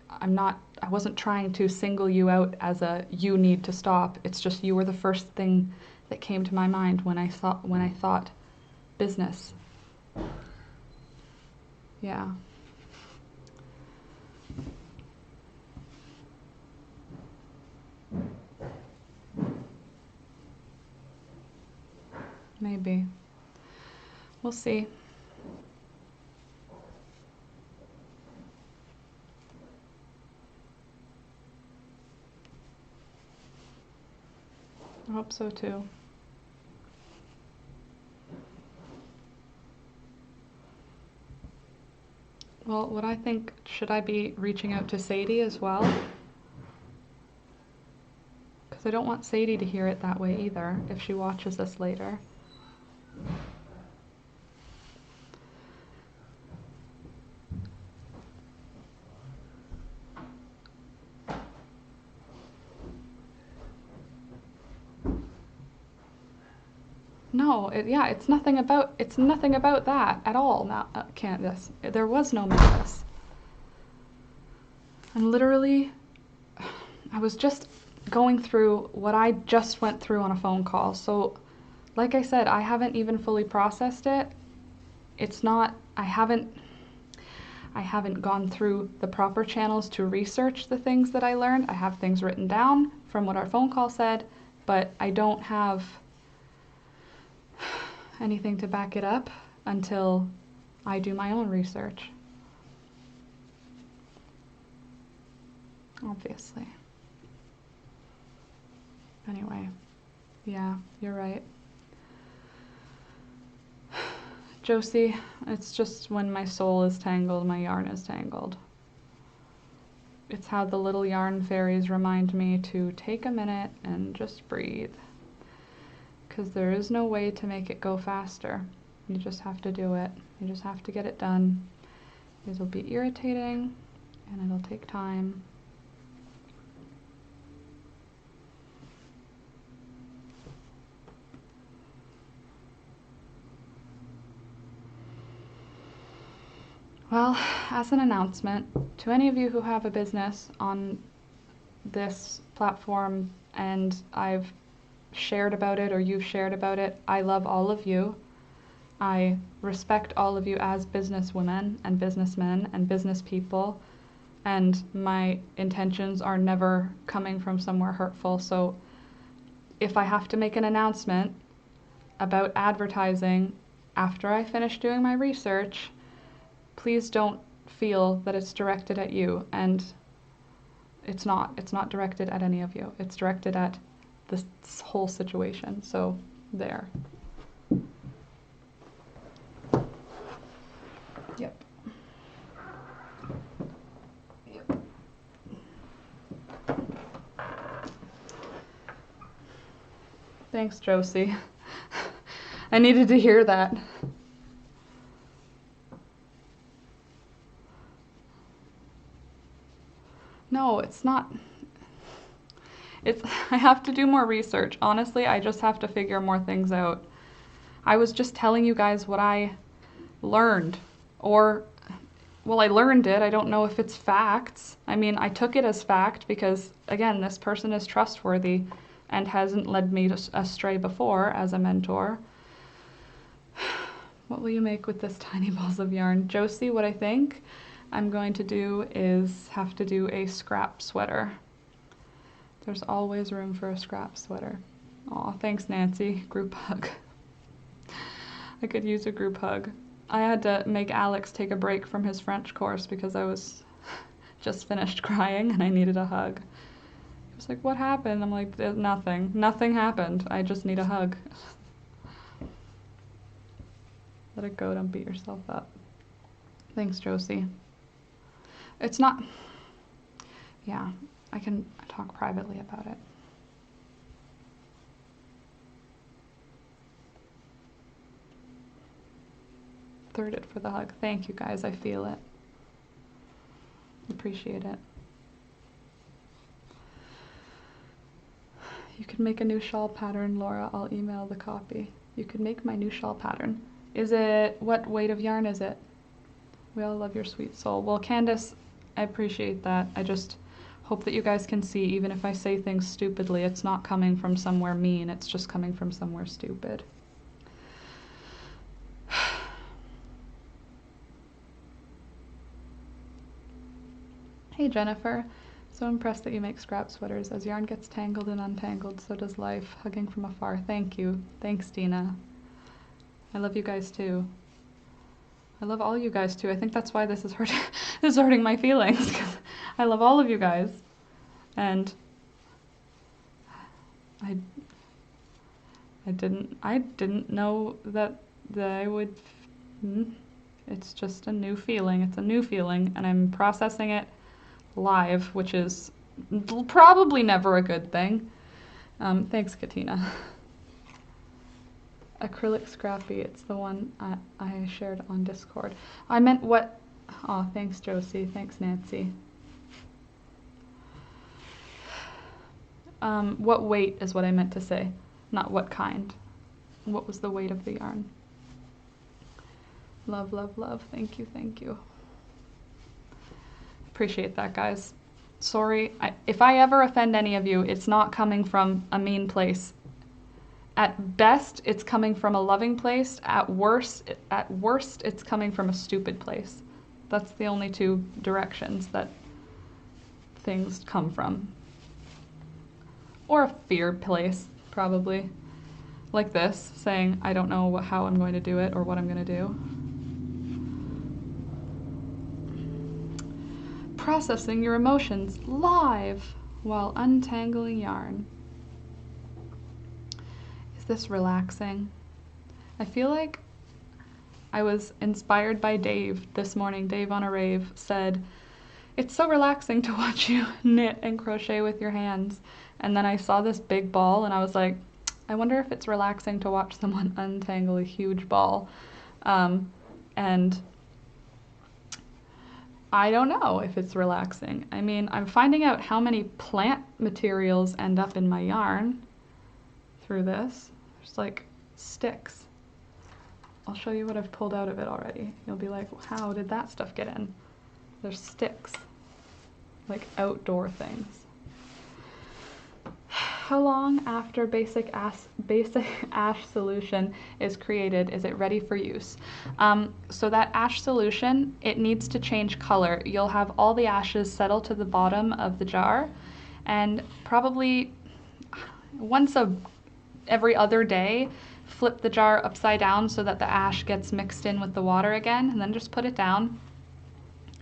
I wasn't trying to single you out as you need to stop. It's just you were the first thing that came to my mind when I thought business. Yeah. Maybe. We'll see. I hope so too. Well, what I think, should I be reaching out to Sadie as well? Because I don't want Sadie to hear it that way either, if she watches this later. No, it's nothing about that at all. Now, Candace, there was no malice. And literally, I was just going through what I just went through on a phone call. So, like I said, I haven't even fully processed it. It's not, I haven't gone through the proper channels to research the things that I learned. I have things written down from what our phone call said, but I don't have anything to back it up until I do my own research. Obviously. Anyway, yeah, you're right. Josie, it's just when my soul is tangled, my yarn is tangled. It's how the little yarn fairies remind me to take a minute and just breathe. Because there is no way to make it go faster. You just have to do it. You just have to get it done. It'll be irritating and it'll take time. Well, as an announcement, to any of you who have a business on this platform and I've shared about it or you've shared about it, I love all of you. I respect all of you as businesswomen and businessmen and business people, and my intentions are never coming from somewhere hurtful. So if I have to make an announcement about advertising after I finish doing my research, please don't feel that it's directed at you. And it's not directed at any of you. It's directed at this whole situation. So there. Yep. Yep. Thanks, Josie. I needed to hear that. No, it's not. I have to do more research. Honestly, I just have to figure more things out. I was just telling you guys what I learned. Or, well, I learned it. I don't know if it's facts. I mean, I took it as fact because, again, this person is trustworthy and hasn't led me astray before as a mentor. What will you make with this tiny balls of yarn? Josie, what I think I'm going to do is have to do a scrap sweater. There's always room for a scrap sweater. Aw, thanks, Nancy. Group hug. I could use a group hug. I had to make Alex take a break from his French course because I was just finished crying and I needed a hug. He was like, what happened? I'm like, nothing. Nothing happened. I just need a hug. Let it go. Don't beat yourself up. Thanks, Josie. It's not... Yeah, I can talk privately about it. Thirded for the hug. Thank you, guys. I feel it. Appreciate it. You could make a new shawl pattern, Laura. I'll email the copy. You could make my new shawl pattern. Is it... What weight of yarn is it? We all love your sweet soul. Well, Candace, I appreciate that. I just hope that you guys can see, even if I say things stupidly, it's not coming from somewhere mean. It's just coming from somewhere stupid. Hey, Jennifer. So impressed that you make scrap sweaters. As yarn gets tangled and untangled, so does life. Hugging from afar. Thank you. Thanks, Dina. I love you guys too. I love all you guys too. I think that's why this is hurting, this is hurting my feelings, because I love all of you guys. And I didn't know that I would, it's just a new feeling. It's a new feeling, and I'm processing it live, which is probably never a good thing. Thanks, Katina. Acrylic Scrappy, it's the one I shared on Discord. I meant what... Oh, thanks, Josie. Thanks, Nancy. What weight is what I meant to say, not what kind. What was the weight of the yarn? Love, love, love. Thank you, thank you. Appreciate that, guys. Sorry, if I ever offend any of you, it's not coming from a mean place. At best, it's coming from a loving place. At worst, it's coming from a stupid place. That's the only two directions that things come from. Or a fear place, probably. Like this, saying, I don't know how I'm going to do it or what I'm going to do. Processing your emotions live while untangling yarn. Is this relaxing? I feel like I was inspired by Dave this morning. Dave on a rave said, it's so relaxing to watch you knit and crochet with your hands. And then I saw this big ball and I was like, I wonder if it's relaxing to watch someone untangle a huge ball. And I don't know if it's relaxing. I mean, I'm finding out how many plant materials end up in my yarn through this. There's like sticks. I'll show you what I've pulled out of it already. You'll be like, how did that stuff get in? There's sticks, like outdoor things. How long after basic ash solution is created is it ready for use? So that ash solution, it needs to change color. You'll have all the ashes settle to the bottom of the jar, and probably once every other day, flip the jar upside down so that the ash gets mixed in with the water again, and then just put it down.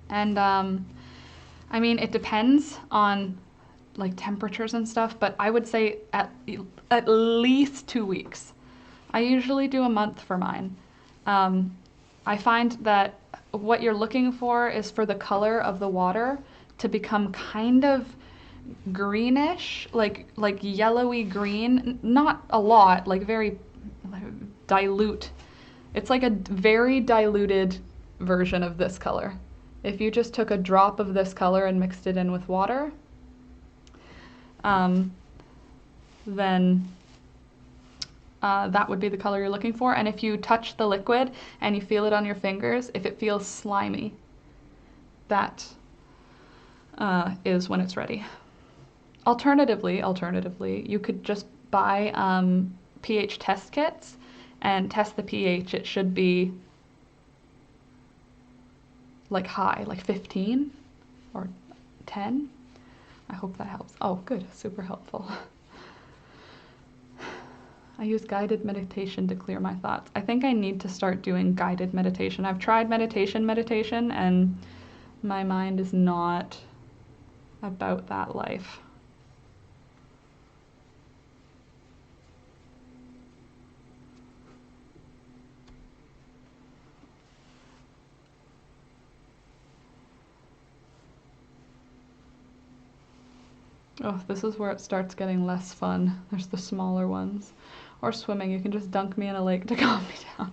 And I mean, it depends on like temperatures and stuff, but I would say at least 2 weeks. I usually do a month for mine. I find that what you're looking for is for the color of the water to become kind of greenish, like yellowy green, not a lot, like very dilute. It's like a very diluted version of this color. If you just took a drop of this color and mixed it in with water, then that would be the color you're looking for. And if you touch the liquid and you feel it on your fingers, if it feels slimy, that is when it's ready. Alternatively, you could just buy pH test kits and test the pH. It should be like high, like 15 or 10. I hope that helps. Oh, good, super helpful. I use guided meditation to clear my thoughts. I think I need to start doing guided meditation. I've tried meditation, and my mind is not about that life. Oh, this is where it starts getting less fun. There's the smaller ones. Or swimming, you can just dunk me in a lake to calm me down.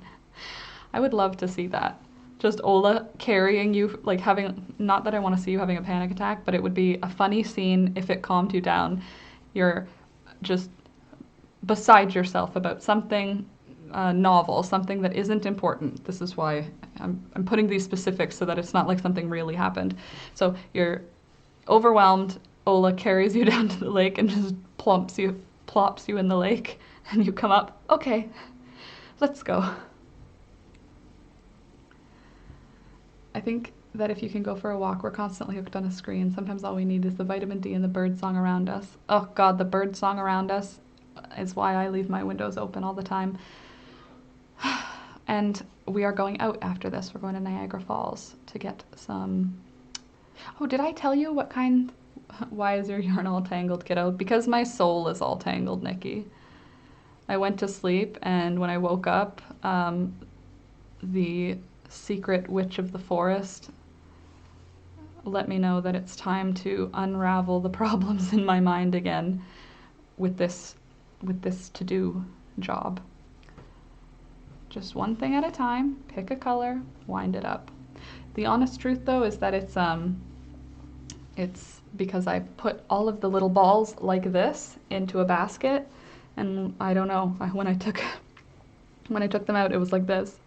I would love to see that. Just Ola carrying you, like having, not that I want to see you having a panic attack, but it would be a funny scene if it calmed you down. You're just beside yourself about something novel, something that isn't important. This is why I'm putting these specifics so that it's not like something really happened. So you're overwhelmed, Ola carries you down to the lake and just plops you in the lake, and you come up, okay, let's go. I think that if you can go for a walk, we're constantly hooked on a screen. Sometimes all we need is the vitamin D and the bird song around us. Oh God, the bird song around us is why I leave my windows open all the time. And we are going out after this. We're going to Niagara Falls to get some... Oh, did I tell you what kind... Why is your yarn all tangled, kiddo? Because my soul is all tangled, Nikki. I went to sleep, and when I woke up, the secret witch of the forest let me know that it's time to unravel the problems in my mind again with this to-do job. Just one thing at a time, pick a color, wind it up. The honest truth, though, is that it's because I put all of the little balls like this into a basket, and I don't know, when I took When I took them out, it was like this.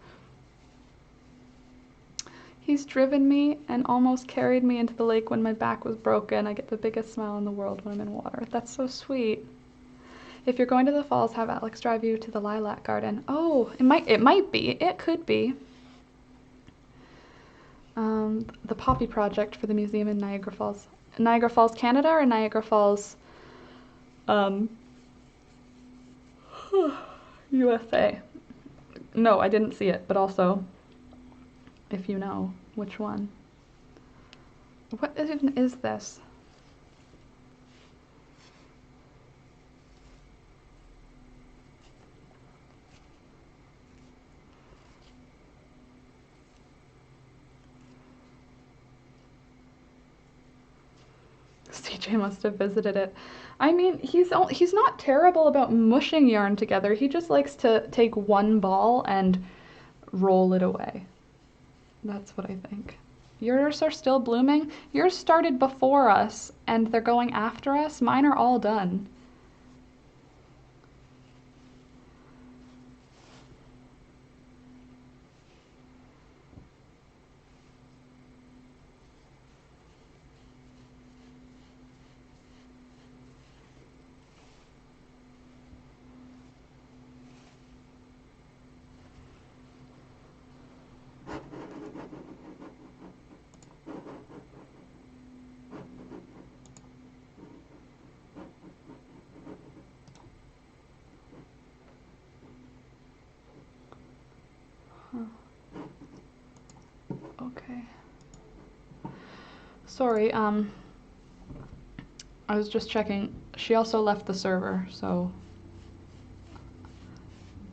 He's driven me and almost carried me into the lake when my back was broken. I get the biggest smile in the world when I'm in water. That's so sweet. If you're going to the falls, have Alex drive you to the lilac garden. Oh, it might be. It could be. The Poppy Project for the museum in Niagara Falls. Niagara Falls, Canada, or Niagara Falls, USA? No, I didn't see it, but also, if you know, which one. What even is this? CJ must have visited it. I mean, he's not terrible about mushing yarn together. He just likes to take one ball and roll it away. That's what I think. Yours are still blooming. Yours started before us and they're going after us. Mine are all done. Okay. Sorry, I was just checking. She also left the server, so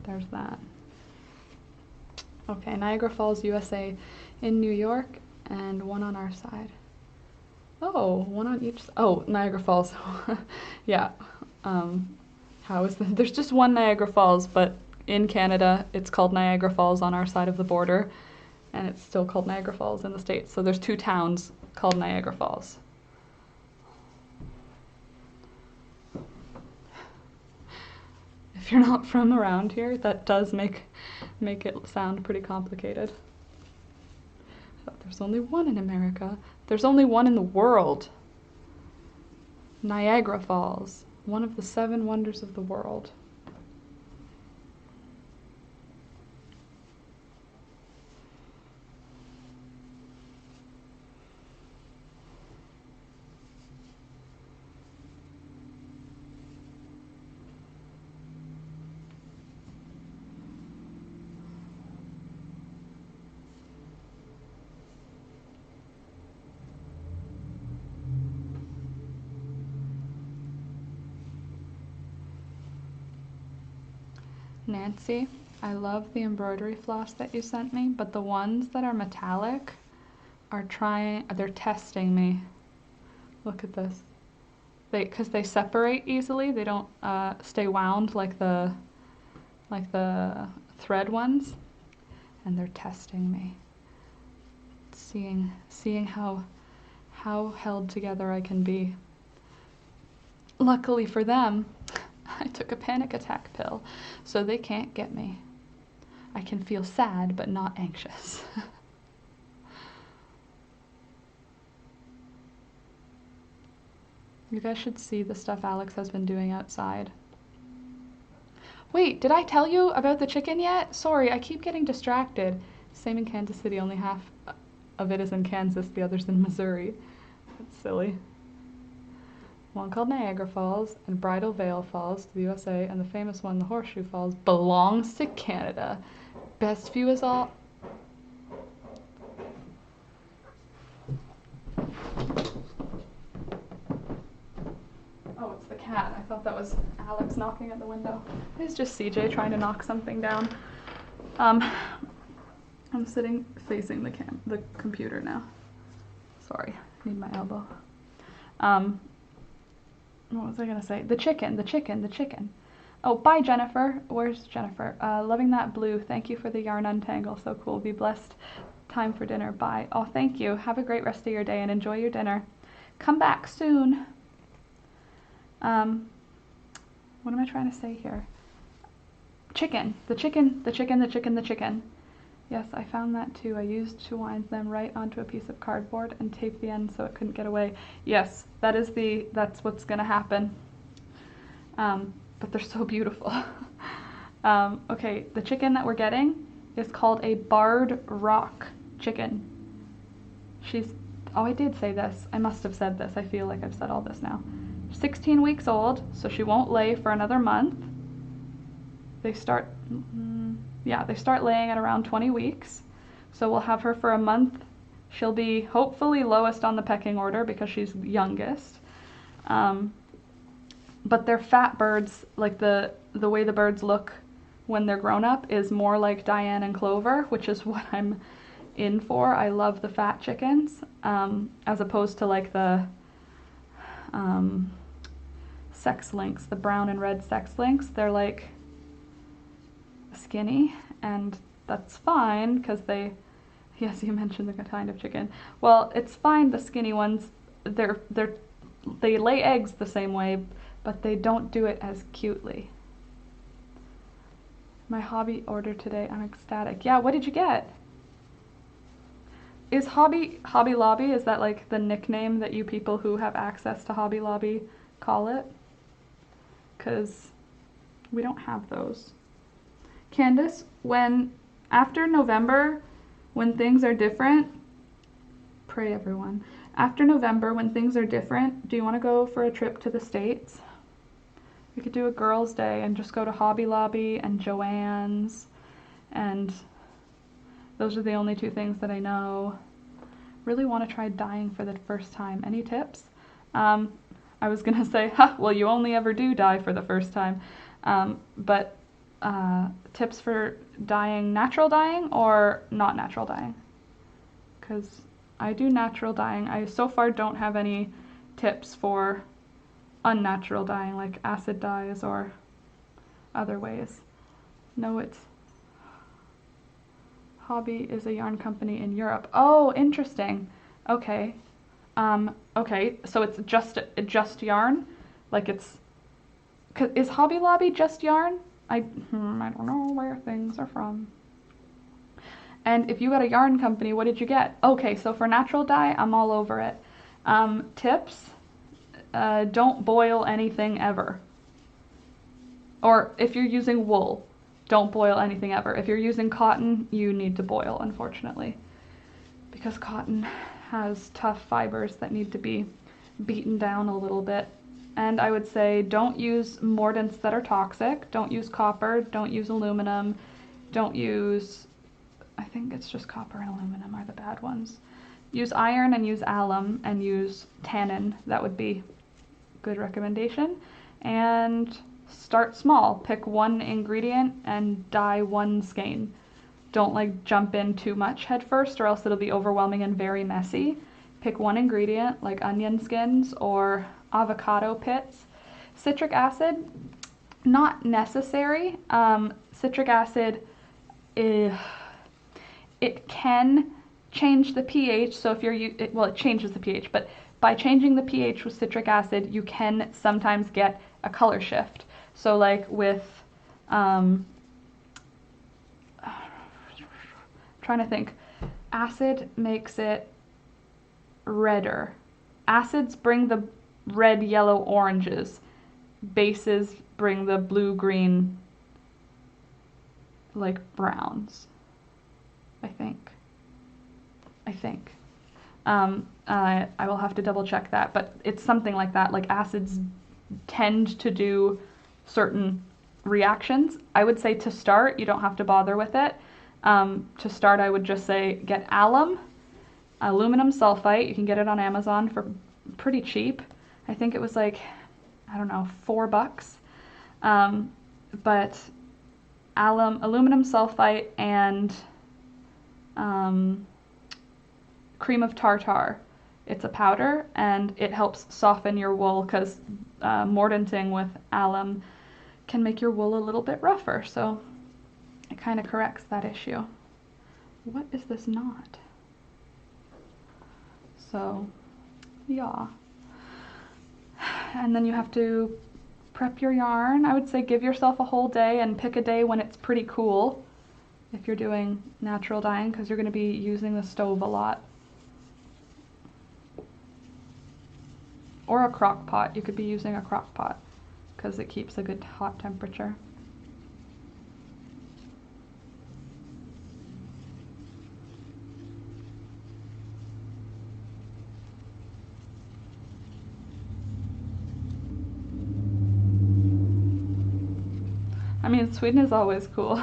there's that. Okay, Niagara Falls, USA in New York, and one on our side. Oh, one on each. Oh, Niagara Falls. Yeah. How is that? There's just one Niagara Falls, but in Canada, it's called Niagara Falls on our side of the border, and it's still called Niagara Falls in the States. So there's two towns called Niagara Falls. If you're not from around here, that does make it sound pretty complicated. But there's only one in America. There's only one in the world. Niagara Falls, one of the 7 wonders of the world. Nancy, I love the embroidery floss that you sent me, but the ones that are metallic they're testing me. Look at this. Because they separate easily, they don't stay wound like the thread ones, and they're testing me. Seeing how held together I can be. Luckily for them, I took a panic attack pill, so they can't get me. I can feel sad, but not anxious. You guys should see the stuff Alex has been doing outside. Wait, did I tell you about the chicken yet? Sorry, I keep getting distracted. Same in Kansas City, only half of it is in Kansas, the other's in Missouri. That's silly. One called Niagara Falls and Bridal Veil Falls to the USA, and the famous one, the Horseshoe Falls, belongs to Canada. Best view is all... Oh, it's the cat. I thought that was Alex knocking at the window. It's just CJ trying to knock something down. I'm sitting facing the computer now. Sorry, need my elbow. What was I gonna say? The chicken. Oh, bye, Jennifer. Where's Jennifer? Loving that blue. Thank you for the yarn untangle. So cool. Be blessed. Time for dinner. Bye. Oh, thank you. Have a great rest of your day and enjoy your dinner. Come back soon. What am I trying to say here? chicken. Yes, I found that too. I used to wind them right onto a piece of cardboard and tape the end so it couldn't get away. Yes, that's what's gonna happen. But they're so beautiful. Okay, the chicken that we're getting is called a barred rock chicken. Oh, I did say this. I must have said this. I feel like I've said all this now. 16 weeks old, so she won't lay for another month. They start laying at around 20 weeks. So we'll have her for a month. She'll be hopefully lowest on the pecking order because she's youngest. But they're fat birds, like the way the birds look when they're grown up is more like Diane and Clover, which is what I'm in for. I love the fat chickens, as opposed to like the sex links, the brown and red sex links. They're like skinny, and that's fine because yes, you mentioned the kind of chicken. Well, it's fine, the skinny ones, they lay eggs the same way, but they don't do it as cutely. My hobby order today, I'm ecstatic. Yeah, what did you get? Is Hobby Lobby, is that like the nickname that you people who have access to Hobby Lobby call it? Because we don't have those. Candace, after November, when things are different, pray everyone. After November, when things are different, do you want to go for a trip to the States? We could do a girls' day and just go to Hobby Lobby and Joann's, and those are the only two things that I know. Really want to try dyeing for the first time. Any tips? I was gonna say, well, you only ever do dye for the first time, but tips for dyeing, natural dyeing or not natural dyeing? Because I do natural dyeing. I so far don't have any tips for unnatural dyeing, like acid dyes or other ways. No, it's Hobby is a yarn company in Europe. Oh, interesting. Okay. Okay, so it's just yarn? Like is Hobby Lobby just yarn? I don't know where things are from. And if you got a yarn company, what did you get? Okay, so for natural dye, I'm all over it. Tips, don't boil anything ever. Or if you're using wool, don't boil anything ever. If you're using cotton, you need to boil, unfortunately, because cotton has tough fibers that need to be beaten down a little bit. And I would say don't use mordants that are toxic. Don't use copper, don't use aluminum, don't use, I think it's just copper and aluminum are the bad ones. Use iron and use alum and use tannin. That would be good recommendation. And start small. Pick one ingredient and dye one skein. Don't like jump in too much head first or else it'll be overwhelming and very messy. Pick one ingredient like onion skins or avocado pits. Citric acid, not necessary. Citric acid, it can change the pH. So if it changes the pH, but by changing the pH with citric acid, you can sometimes get a color shift. So like with, trying to think, acid makes it redder. Acids bring the red, yellow, oranges. Bases bring the blue, green, like browns, I think. I will have to double check that, but it's something like that. Like acids tend to do certain reactions. I would say to start, you don't have to bother with it. To start, I would just say get alum, aluminum sulfite. You can get it on Amazon for pretty cheap. I think it was like, I don't know, $4. But aluminum sulfite and cream of tartar. It's a powder and it helps soften your wool because mordanting with alum can make your wool a little bit rougher, so it kind of corrects that issue. What is this knot? So, yeah. And then you have to prep your yarn. I would say give yourself a whole day and pick a day when it's pretty cool if you're doing natural dyeing, because you're going to be using the stove a lot. Or a crock pot. You could be using a crock pot because it keeps a good hot temperature. I mean, Sweden is always cool.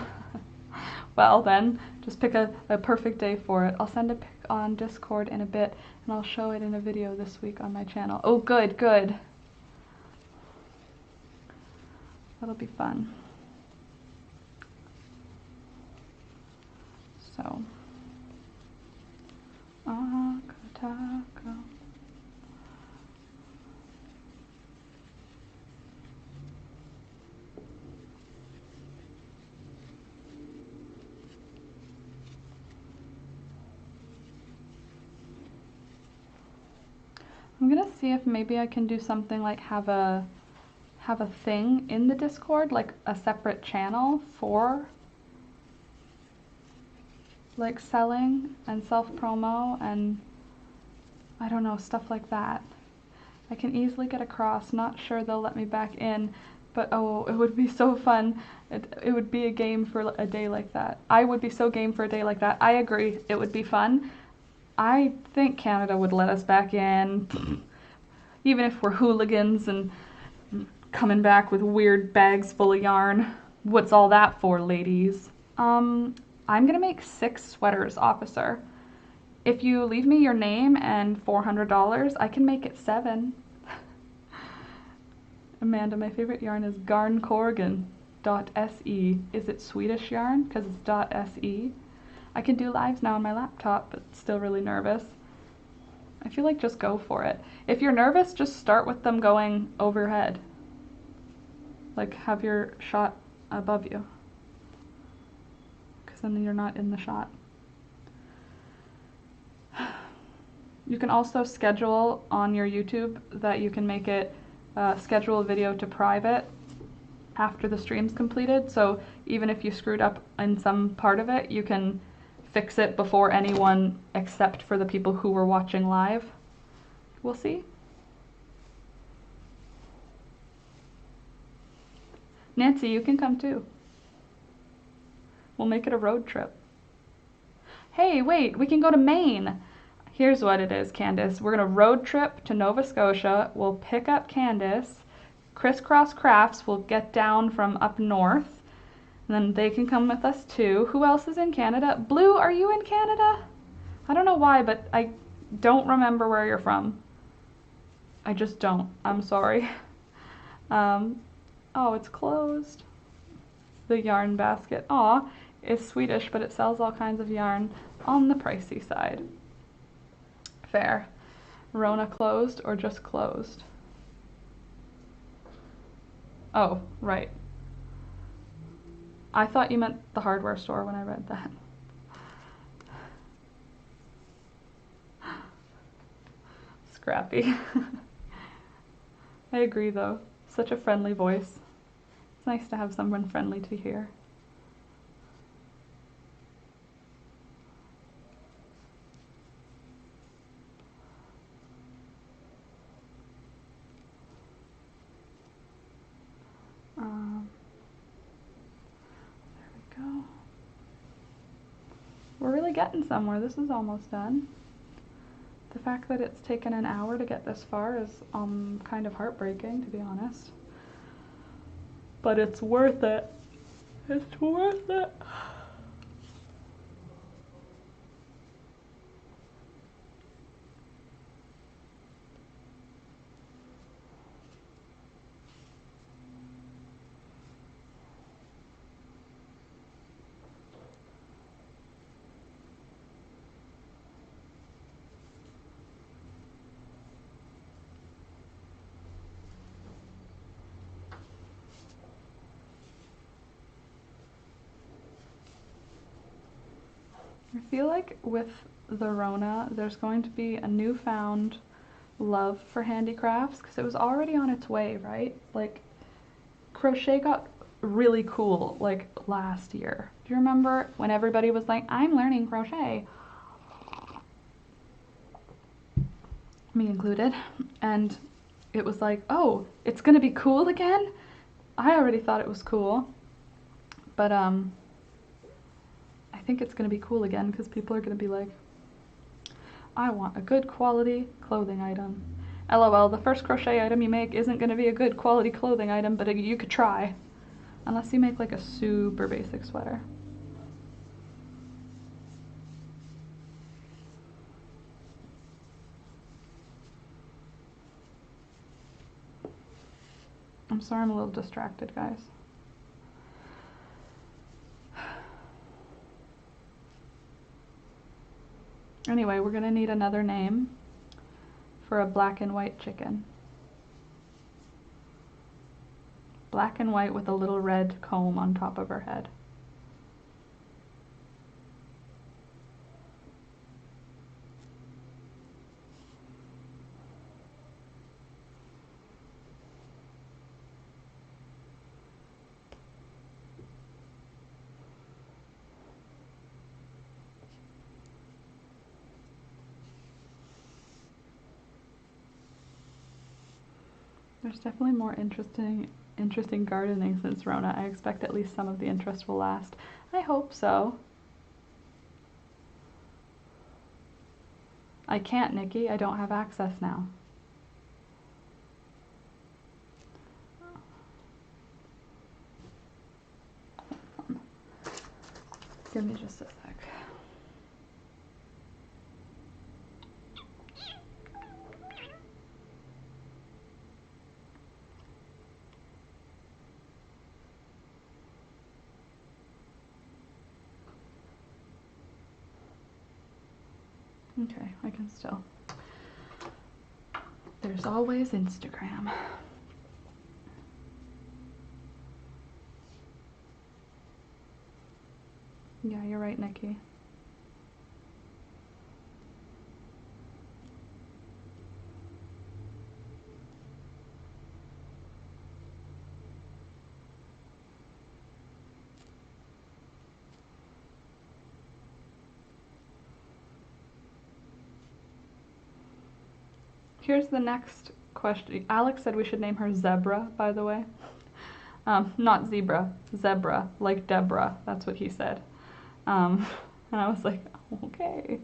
Well then, just pick a perfect day for it. I'll send a pic on Discord in a bit, and I'll show it in a video this week on my channel. Oh, good, good. That'll be fun. So, taco. I'm gonna see if maybe I can do something like have a thing in the Discord, like a separate channel for like selling and self-promo and I don't know, stuff like that. I can easily get across. Not sure they'll let me back in, but oh, it would be so fun. It would be a game for a day like that. I would be so game for a day like that. I agree, it would be fun. I think Canada would let us back in, even if we're hooligans and coming back with weird bags full of yarn. What's all that for, ladies? I'm gonna make 6 sweaters, officer. If you leave me your name and $400, I can make it 7. Amanda, my favorite yarn is garnkorgen.se. Is it Swedish yarn? Because it's .se. I can do lives now on my laptop, but still really nervous. I feel like just go for it. If you're nervous, just start with them going overhead. Like have your shot above you. Because then you're not in the shot. You can also schedule on your YouTube that you can make it schedule a video to private after the stream's completed. So even if you screwed up in some part of it, you can fix it before anyone except for the people who were watching live. We'll see. Nancy, you can come too. We'll make it a road trip. Hey, wait, we can go to Maine. Here's what it is, Candace. We're gonna road trip to Nova Scotia. We'll pick up Candace. Crisscross Crafts will get down from up north. And then they can come with us too. Who else is in Canada? Blue, are you in Canada? I don't know why, but I don't remember where you're from. I just don't. I'm sorry. Oh, it's closed. The yarn basket. Aw, it's Swedish, but it sells all kinds of yarn on the pricey side. Fair. Rona closed or just closed? Oh, right. I thought you meant the hardware store when I read that. Scrappy. I agree though. Such a friendly voice. It's nice to have someone friendly to hear. There we go. We're really getting somewhere. This is almost done. The fact that it's taken an hour to get this far is kind of heartbreaking, to be honest. But it's worth it. It's worth it. I feel like with the Rona, there's going to be a newfound love for handicrafts because it was already on its way, right? Like, crochet got really cool like last year. Do you remember when everybody was like, I'm learning crochet? Me included. And it was like, oh, it's gonna be cool again? I already thought it was cool. But I think it's gonna be cool again because people are gonna be like, I want a good quality clothing item. LOL, the first crochet item you make isn't gonna be a good quality clothing item, but you could try. Unless you make like a super basic sweater. I'm sorry I'm a little distracted, guys. Anyway, we're gonna need another name for a black and white chicken. Black and white with a little red comb on top of her head. There's definitely more interesting gardening since Rona. I expect at least some of the interest will last. I hope so. I can't, Nikki. I don't have access now. Give me just a sec. Okay, I can still. There's always Instagram. Yeah, you're right, Nikki. Here's the next question. Alex said we should name her Zebra, by the way. Not zebra, zebra, like Deborah. That's what he said. And I was like, okay.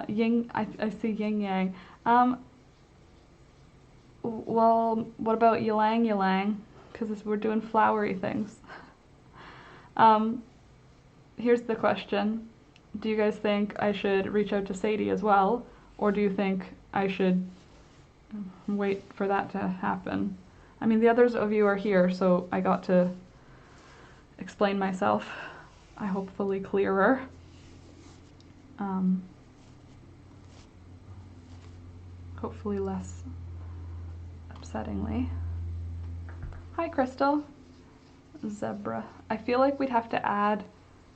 Yin, I see yin yang. Well, what about ylang ylang? Because we're doing flowery things. Here's the question. Do you guys think I should reach out to Sadie as well? Or do you think I should wait for that to happen? I mean, the others of you are here, so I got to explain myself, I hopefully clearer. Hopefully less upsettingly. Hi, Crystal. Zebra. I feel like we'd have to add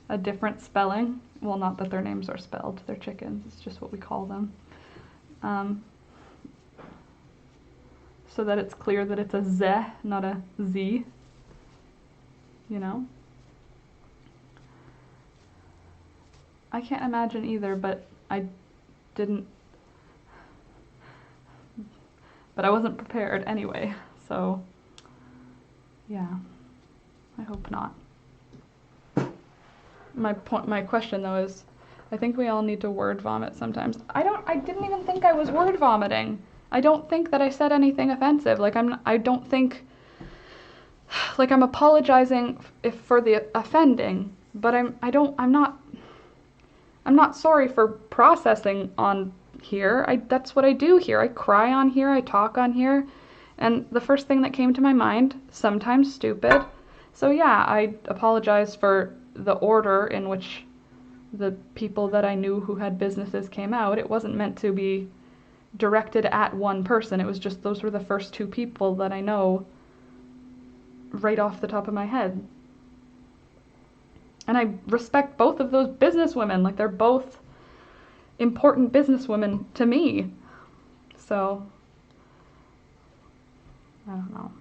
a different spelling. Well, not that their names are spelled, they're chickens, it's just what we call them. So that it's clear that it's a Z, not a Z. You know? I can't imagine either, but I didn't. But I wasn't prepared anyway, so yeah, I hope not. My question though is, I think we all need to word vomit sometimes. I didn't even think I was word vomiting. I don't think that I said anything offensive. Like I don't think, like I'm apologizing for the offending, but I'm not sorry for processing on here. That's what I do here. I cry on here, I talk on here, and the first thing that came to my mind, sometimes stupid. So yeah, I apologize for the order in which the people that I knew who had businesses came out. It wasn't meant to be directed at one person. It was just those were the first two people that I know right off the top of my head. And I respect both of those businesswomen. Like, they're both important businesswomen to me. So, I don't know.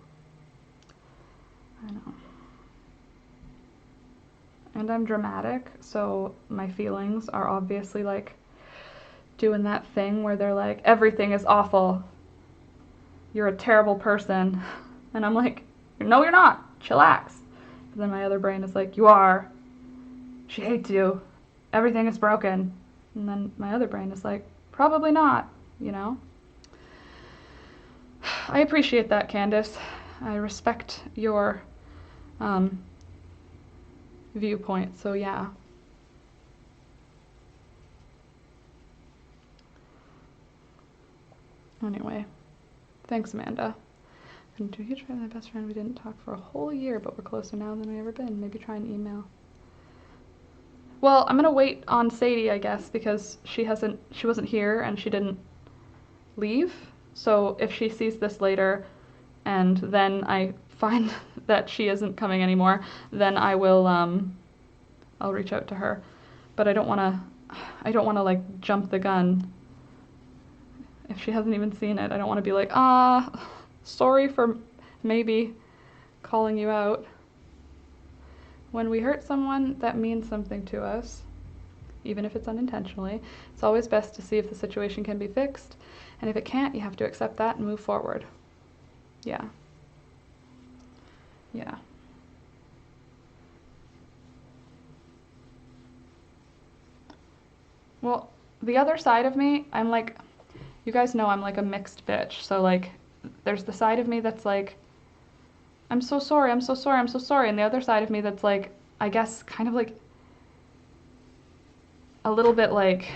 I know. And I'm dramatic, so my feelings are obviously like doing that thing where they're like, everything is awful. You're a terrible person. And I'm like, no, you're not. Chillax. But then my other brain is like, you are. She hates you. Everything is broken. And then my other brain is like, probably not, you know? I appreciate that, Candace. I respect your viewpoint, so yeah. Anyway, thanks, Amanda. I'm a huge fan of my best friend. We didn't talk for a whole year, but we're closer now than we've ever been. Maybe try an email. Well, I'm gonna wait on Sadie, I guess, because she wasn't here and she didn't leave. So if she sees this later and then I find that she isn't coming anymore, then I will I'll reach out to her. But I don't wanna like jump the gun if she hasn't even seen it. I don't wanna be like, sorry for maybe calling you out. When we hurt someone that means something to us, even if it's unintentionally, it's always best to see if the situation can be fixed. And if it can't, you have to accept that and move forward. Yeah. Yeah. Well, the other side of me, I'm like, you guys know I'm like a mixed bitch. So like, there's the side of me that's like, I'm so sorry, I'm so sorry, I'm so sorry. And the other side of me that's like, I guess kind of like a little bit like,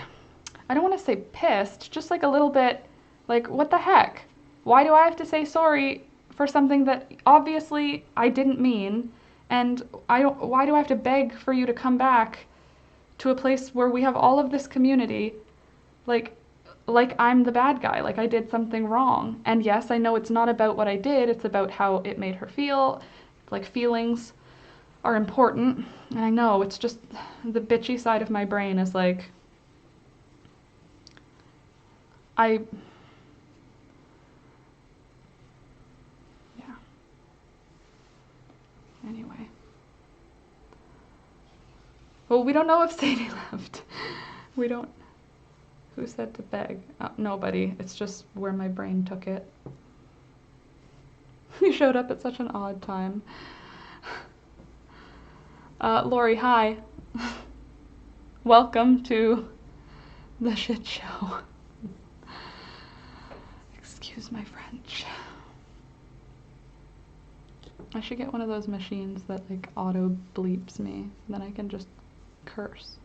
I don't want to say pissed, just like a little bit like, what the heck? Why do I have to say sorry for something that obviously I didn't mean? And why do I have to beg for you to come back to a place where we have all of this community, like I'm the bad guy, like I did something wrong. And yes, I know it's not about what I did, it's about how it made her feel. Like, feelings are important, and I know it's just the bitchy side of my brain is like, yeah. Anyway. Well, we don't know if Sadie left. We don't. Who said to beg? Nobody. It's just where my brain took it. You showed up at such an odd time. Lori, hi. Welcome to the shit show. Excuse my French. I should get one of those machines that like auto bleeps me. Then I can just curse.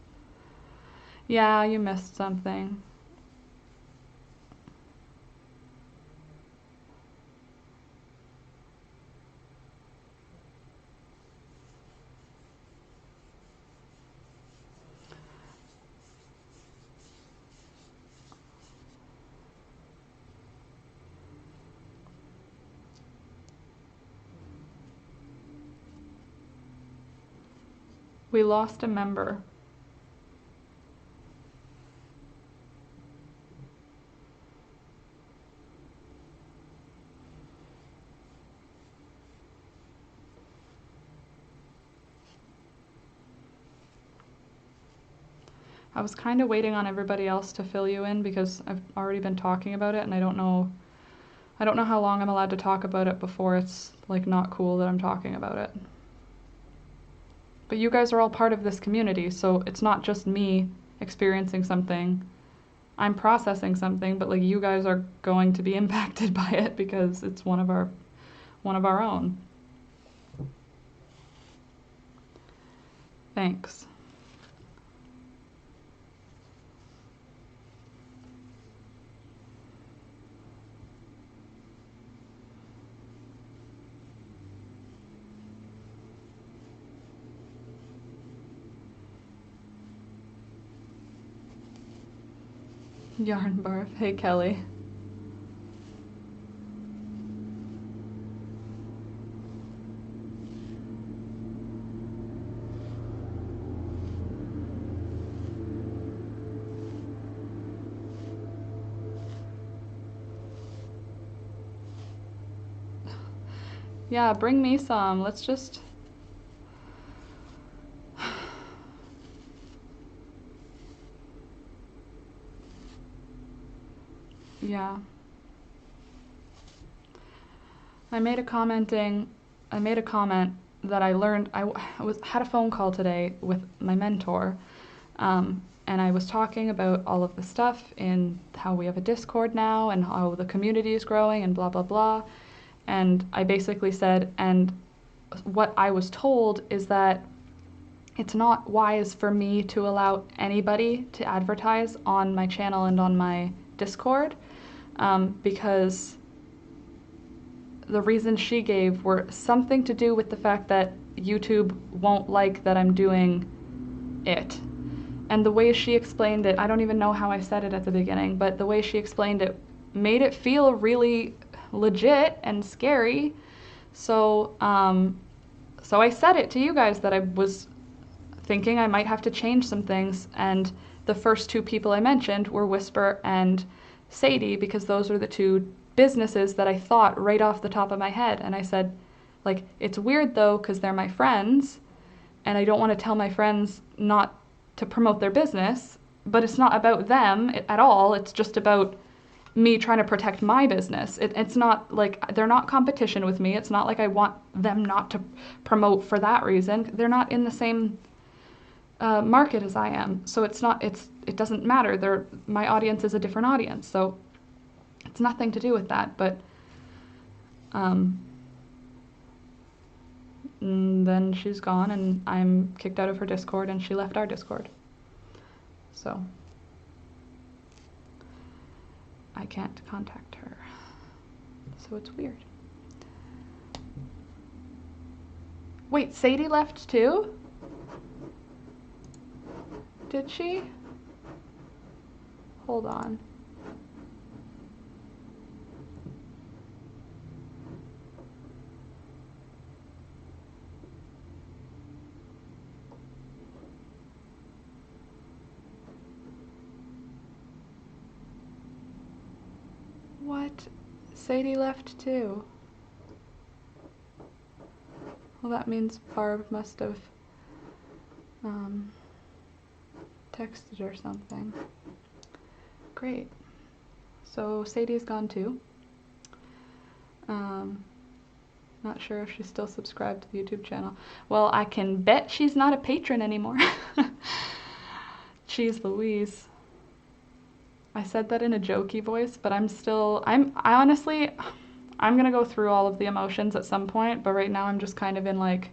Yeah, you missed something. We lost a member. I was kind of waiting on everybody else to fill you in because I've already been talking about it and I don't know how long I'm allowed to talk about it before it's like not cool that I'm talking about it. But you guys are all part of this community, so it's not just me experiencing something. I'm processing something, but like you guys are going to be impacted by it because it's one of our own. Thanks. Yarnbarf. Hey, Kelly. Yeah, bring me some. Let's just... Yeah. I made a comment that I learned. Had a phone call today with my mentor, and I was talking about all of the stuff in how we have a Discord now and how the community is growing and blah blah blah. And I basically said, and what I was told is that it's not wise for me to allow anybody to advertise on my channel and on my Discord, because the reasons she gave were something to do with the fact that YouTube won't like that I'm doing it. And the way she explained it, I don't even know how I said it at the beginning, but the way she explained it made it feel really legit and scary. So I said it to you guys that I was thinking I might have to change some things, and the first two people I mentioned were Whisper and Sadie, because those were the two businesses that I thought right off the top of my head. And I said, like, it's weird though, because they're my friends, and I don't want to tell my friends not to promote their business, but it's not about them at all. It's just about me trying to protect my business. It's not like they're not competition with me. It's not like I want them not to promote for that reason. They're not in the same market as I am, so it doesn't matter. My audience is a different audience, so it's nothing to do with that. But then she's gone, and I'm kicked out of her Discord, and she left our Discord, so I can't contact her. So it's weird. Wait, Sadie left too? Did she? Hold on. What? Sadie left too. Well, that means Barb must have texted or something. Great. So Sadie's gone too. Not sure if she's still subscribed to the YouTube channel. Well, I can bet she's not a patron anymore. Jeez Louise. I said that in a jokey voice, but I'm honestly, I'm gonna go through all of the emotions at some point, but right now I'm just kind of in like,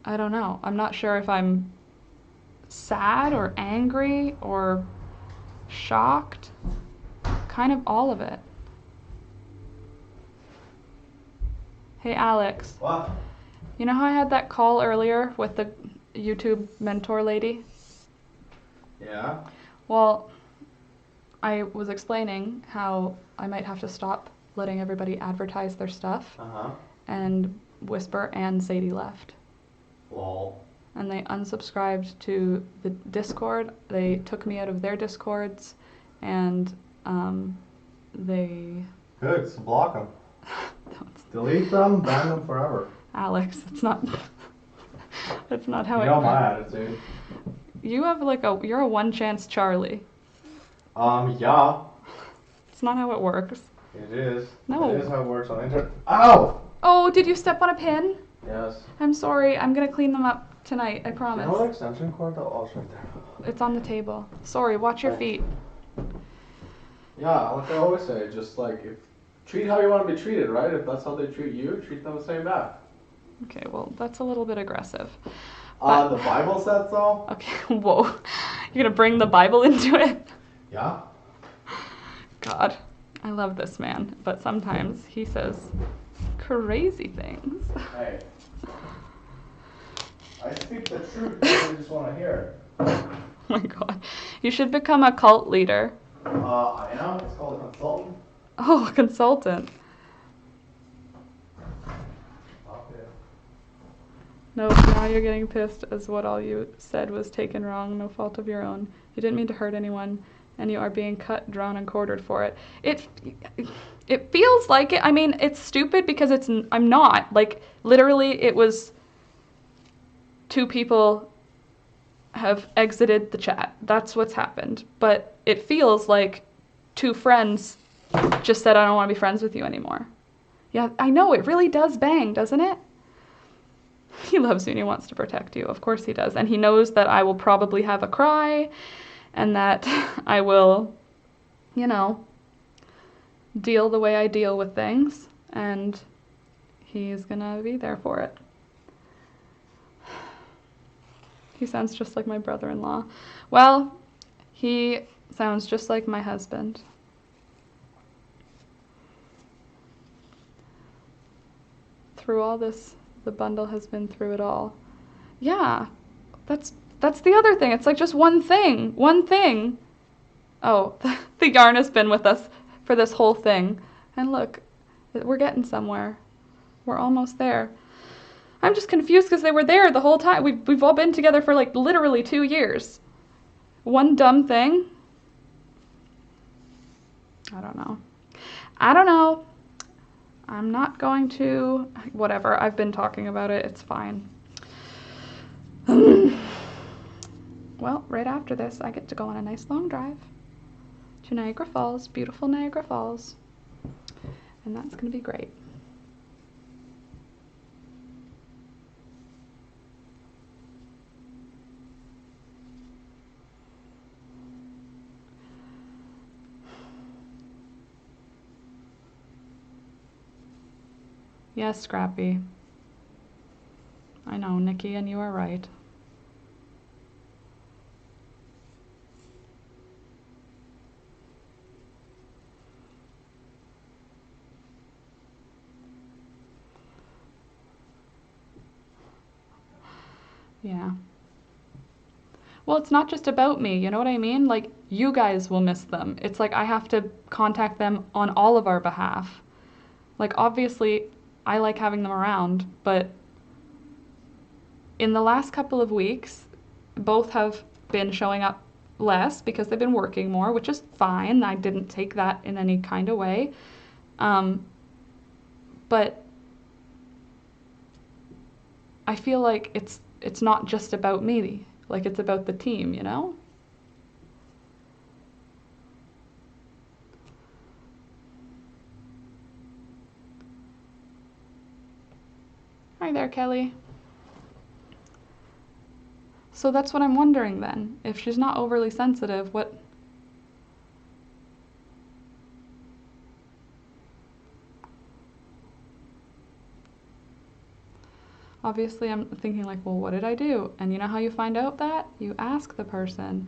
I don't know. I'm not sure if I'm sad or angry or shocked. Kind of all of it. Hey Alex. What? You know how I had that call earlier with the YouTube mentor lady? Yeah? Well, I was explaining how I might have to stop letting everybody advertise their stuff. Uh-huh. And Whisper and Sadie left. Lol. And they unsubscribed to the Discord. They took me out of their Discords, and they... Good, so block them. Delete them, ban them forever. Alex, it's not... That's not how You it know works. my attitude. You have you're a one-chance Charlie. Yeah. It's not how it works. It is. No. It is how it works on internet. Ow! Oh, did you step on a pin? Yes. I'm sorry. I'm gonna clean them up tonight, I promise. You know what extension cord though? Oh, it's right there. It's on the table. Sorry, watch your feet. Yeah, like I always say, just like, treat how you want to be treated, right? If that's how they treat you, treat them the same back. Okay, well, that's a little bit aggressive. The Bible said so. Okay, whoa. You're gonna bring the Bible into it? Yeah. God, I love this man, but sometimes he says crazy things. Hey. I speak the truth, I just want to hear it. Oh my God. You should become a cult leader. I know, it's called a consultant. Oh, a consultant. Okay. No, now you're getting pissed as what all you said was taken wrong, no fault of your own. You didn't mean to hurt anyone. and you are being cut, drawn, and quartered for it. It feels like it. I mean, it's stupid because I'm not. Like, literally, it was two people have exited the chat. That's what's happened. But it feels like two friends just said, I don't want to be friends with you anymore. Yeah, I know, it really does bang, doesn't it? He loves you and he wants to protect you. Of course he does. And he knows that I will probably have a cry and that I will, you know, deal the way I deal with things. And he's gonna be there for it. He sounds just like my brother-in-law. Well, he sounds just like my husband. Through all this, the bundle has been through it all. Yeah, that's the other thing. It's like just one thing. One thing. Oh, the yarn has been with us for this whole thing. And look, we're getting somewhere. We're almost there. I'm just confused because they were there the whole time. We've all been together for like literally 2 years. One dumb thing. I don't know. I don't know. I'm not going to. Whatever. I've been talking about it. It's fine. Well, right after this, I get to go on a nice long drive to Niagara Falls, beautiful Niagara Falls, and that's going to be great. Yes, Scrappy. I know, Nikki, and you are right. Yeah. Well, it's not just about me, you know what I mean? Like, you guys will miss them. It's like I have to contact them on all of our behalf. Like, obviously, I like having them around, but in the last couple of weeks, both have been showing up less because they've been working more, which is fine. I didn't take that in any kind of way. But I feel like it's not just about me. Like, it's about the team, you know? Hi there, Kelly. So that's what I'm wondering then. If she's not overly sensitive, what... Obviously, I'm thinking like, well, what did I do? And you know how you find out that? You ask the person.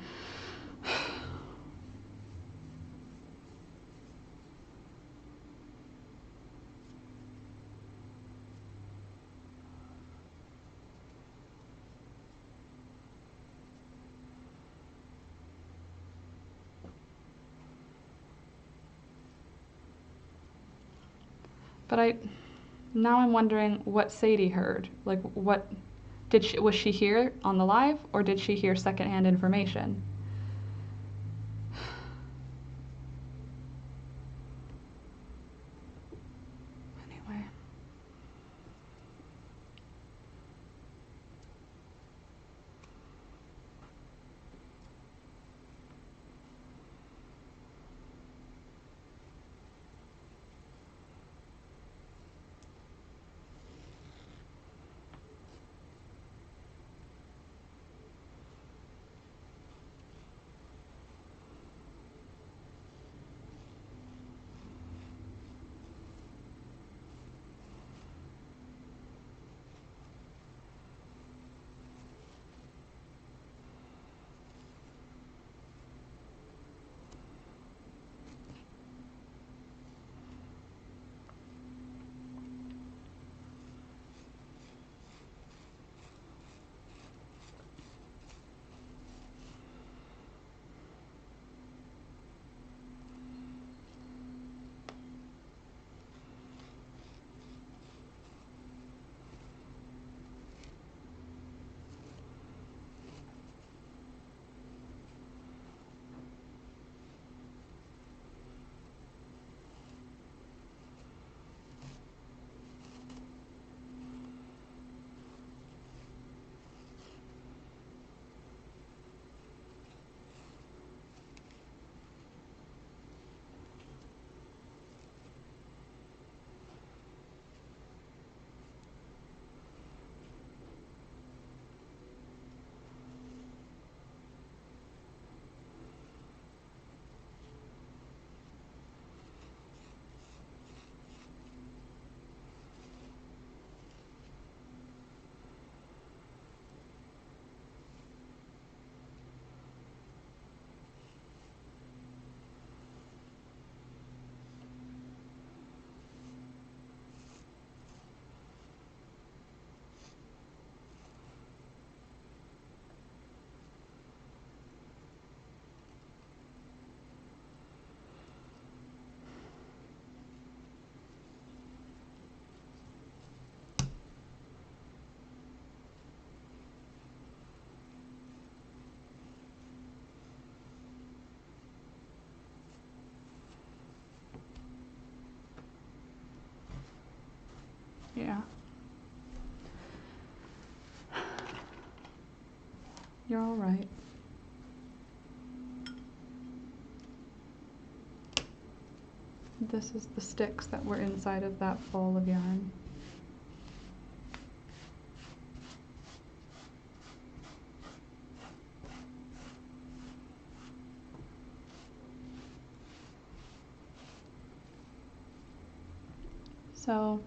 But now I'm wondering what Sadie heard. Like, what was she here on the live, or did she hear secondhand information? Anyway. Yeah. You're all right. This is the sticks that were inside of that ball of yarn. So,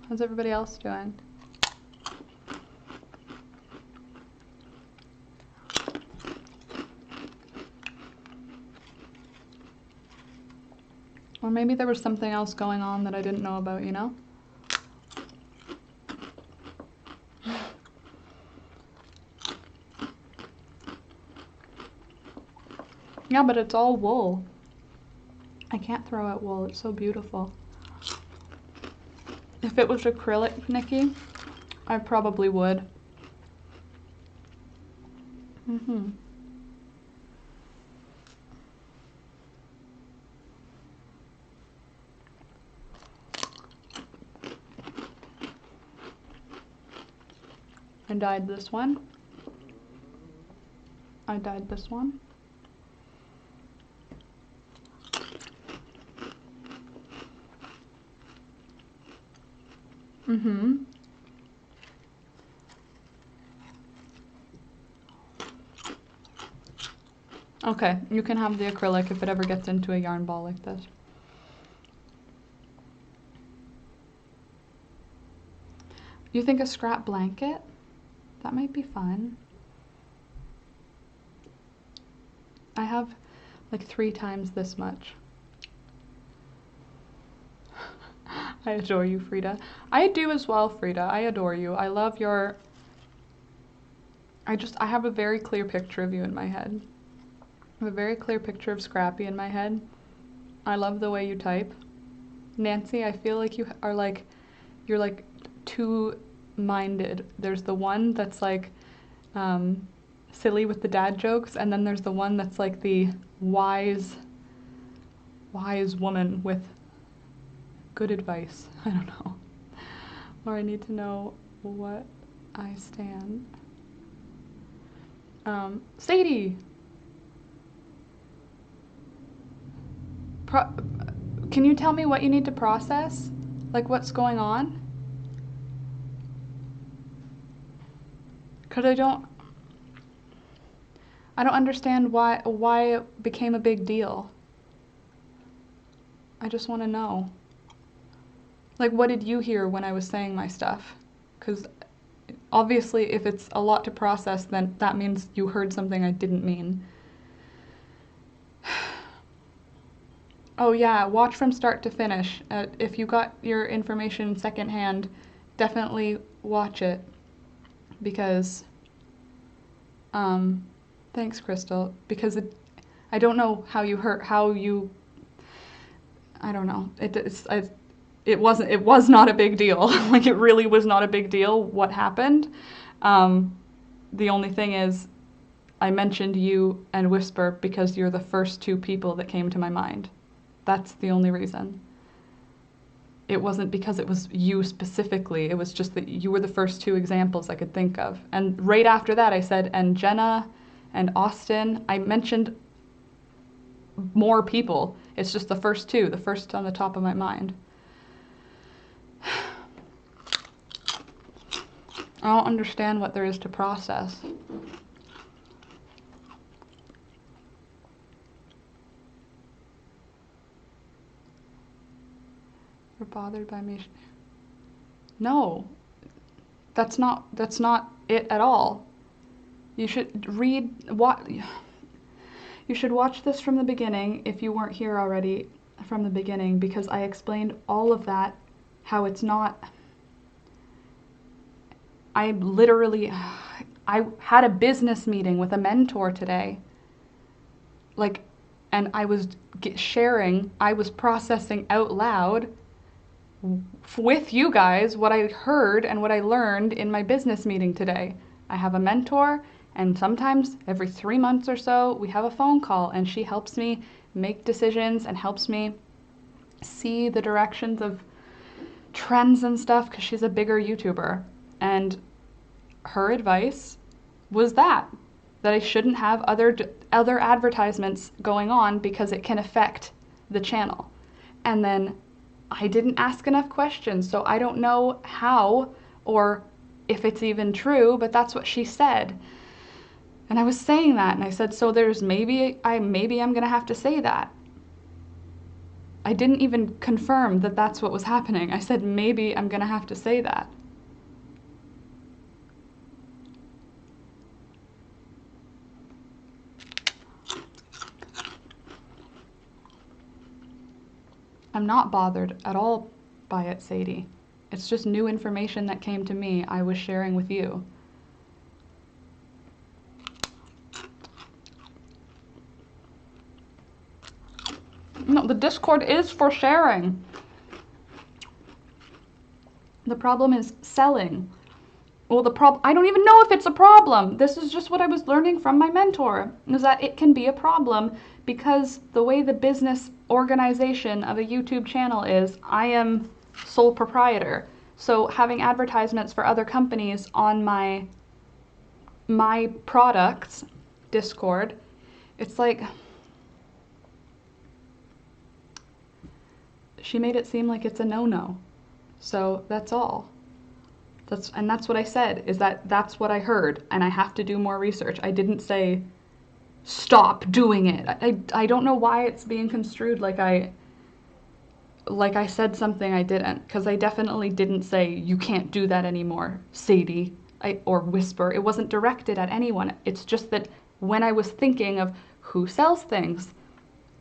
how's everybody else doing? Or maybe there was something else going on that I didn't know about, you know? Yeah, but it's all wool. I can't throw out wool, it's so beautiful. If it was acrylic, Nikki, I probably would. Mm-hmm. I dyed this one. I dyed this one. Mm-hmm. Okay, you can have the acrylic if it ever gets into a yarn ball like this. You think a scrap blanket? That might be fun. I have like 3 times this much. I adore you, Frida. I do as well, Frida. I adore you. I love your... I have a very clear picture of you in my head. I have a very clear picture of Scrappy in my head. I love the way you type. Nancy, I feel like you are like, you're like two-minded. There's the one that's like silly with the dad jokes, and then there's the one that's like the wise woman with good advice. I don't know. Or I need to know what I stand. Sadie! Can you tell me what you need to process? Like what's going on? Because I don't understand why it became a big deal. I just want to know. Like, what did you hear when I was saying my stuff? Because obviously if it's a lot to process, then that means you heard something I didn't mean. Oh yeah, watch from start to finish. If you got your information secondhand, definitely watch it. Because, thanks Crystal, because I don't know how you heard, I don't know. It was not a big deal. Like it really was not a big deal what happened. The only thing is I mentioned you and Whisper because you're the first 2 people that came to my mind. That's the only reason. It wasn't because it was you specifically. It was just that you were the first 2 examples I could think of. And right after that I said, and Jenna and Austin. I mentioned more people. It's just the first 2, the first on the top of my mind. I don't understand what there is to process. You're bothered by me. No, that's not it at all. You should you should watch this from the beginning if you weren't here already from the beginning, because I explained all of that, how it's not. I had a business meeting with a mentor today. Like, and I was sharing, I was processing out loud with you guys what I heard and what I learned in my business meeting today. I have a mentor, and sometimes every 3 months or so we have a phone call, and she helps me make decisions and helps me see the directions of trends and stuff because she's a bigger YouTuber. And her advice was that I shouldn't have other advertisements going on because it can affect the channel. And then I didn't ask enough questions, so I don't know how or if it's even true, but that's what she said. And I was saying that, and I said, so there's maybe I'm gonna have to say that. I didn't even confirm that that's what was happening. I said, maybe I'm gonna have to say that. I'm not bothered at all by it, Sadie. It's just new information that came to me I was sharing with you. No, the Discord is for sharing. The problem is selling. Well, I don't even know if it's a problem. This is just what I was learning from my mentor, is that it can be a problem because the way the business organization of a YouTube channel is, I am sole proprietor. So having advertisements for other companies on my products, Discord, it's like, she made it seem like it's a no-no. So that's all. That's what I said, is that's what I heard, and I have to do more research. I didn't say, stop doing it. I don't know why it's being construed like I said something I didn't, because I definitely didn't say, you can't do that anymore, Sadie, or whisper. It wasn't directed at anyone. It's just that when I was thinking of who sells things,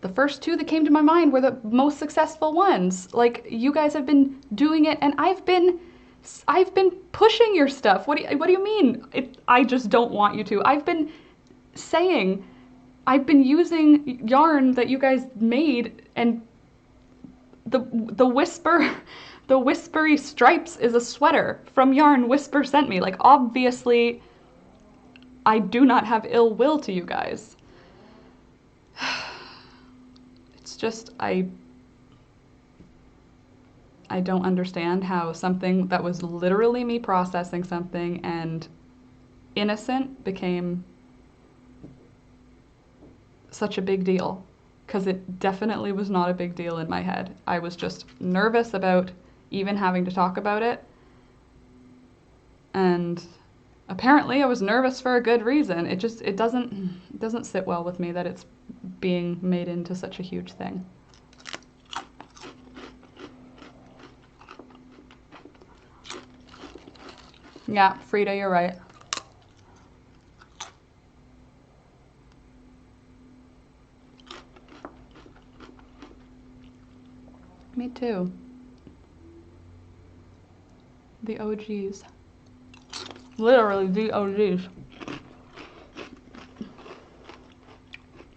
the first two that came to my mind were the most successful ones. Like, you guys have been doing it, and I've been pushing your stuff. What do you mean? I just don't want you to. I've been saying, I've been using yarn that you guys made, and the whispery stripes is a sweater from yarn Whisper sent me. Like, obviously, I do not have ill will to you guys. It's just, I don't understand how something that was literally me processing something and innocent became such a big deal, because it definitely was not a big deal in my head. I was just nervous about even having to talk about it, and apparently I was nervous for a good reason. It doesn't sit well with me that it's being made into such a huge thing. Yeah, Frida, you're right. Me too. The OGs. Literally the OGs.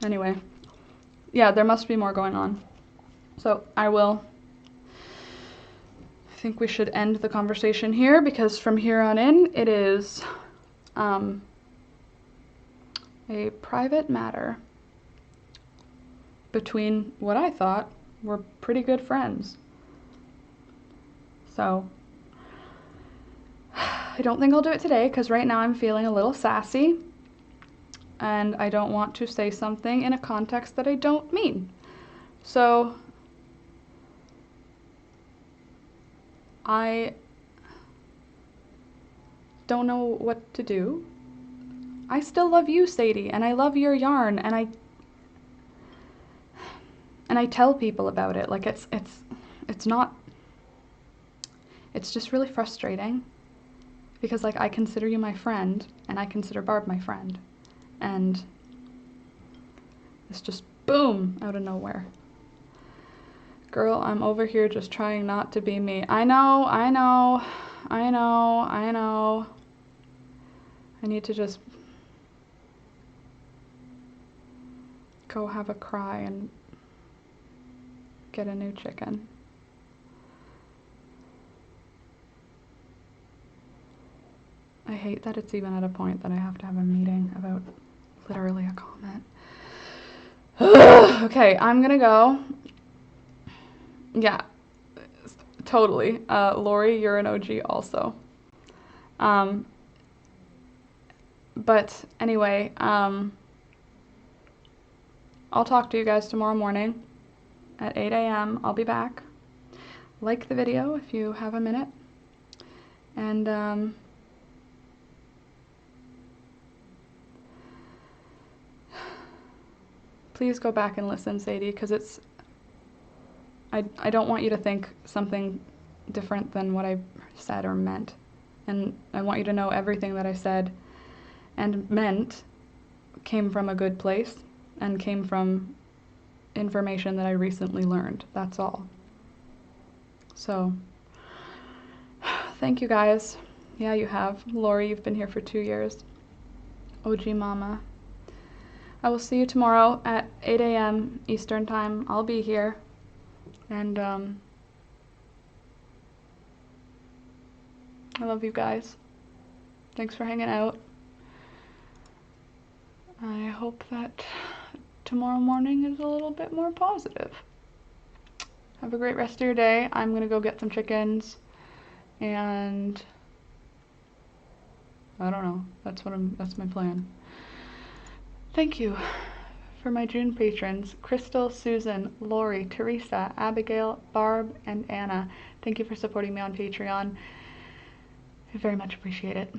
Anyway. Yeah, there must be more going on. So I think we should end the conversation here, because from here on in, it is a private matter between what I thought were pretty good friends. So I don't think I'll do it today, because right now I'm feeling a little sassy, and I don't want to say something in a context that I don't mean. So I don't know what to do. I still love you, Sadie, and I love your yarn, and I tell people about it. Like, it's not, it's just really frustrating, because, like, I consider you my friend, and I consider Barb my friend, and it's just boom, out of nowhere. Girl, I'm over here just trying not to be me. I know. I need to just go have a cry and get a new chicken. I hate that it's even at a point that I have to have a meeting about literally a comment. Okay, I'm gonna go. Yeah, totally. Lori, you're an OG also. Um, but anyway, I'll talk to you guys tomorrow morning at 8 a.m. I'll be back. Like the video if you have a minute. And please go back and listen, Sadie, because I don't want you to think something different than what I said or meant. And I want you to know everything that I said and meant came from a good place and came from information that I recently learned. That's all. So, thank you guys. Yeah, you have. Lori, you've been here for 2 years. OG Mama. I will see you tomorrow at 8 a.m. Eastern Time. I'll be here. And I love you guys. Thanks for hanging out. I hope that tomorrow morning is a little bit more positive. Have a great rest of your day. I'm gonna go get some chickens, and I don't know. That's my plan. Thank you for my June patrons: Crystal, Susan, Lori, Teresa, Abigail, Barb, and Anna. Thank you for supporting me on Patreon. I very much appreciate it.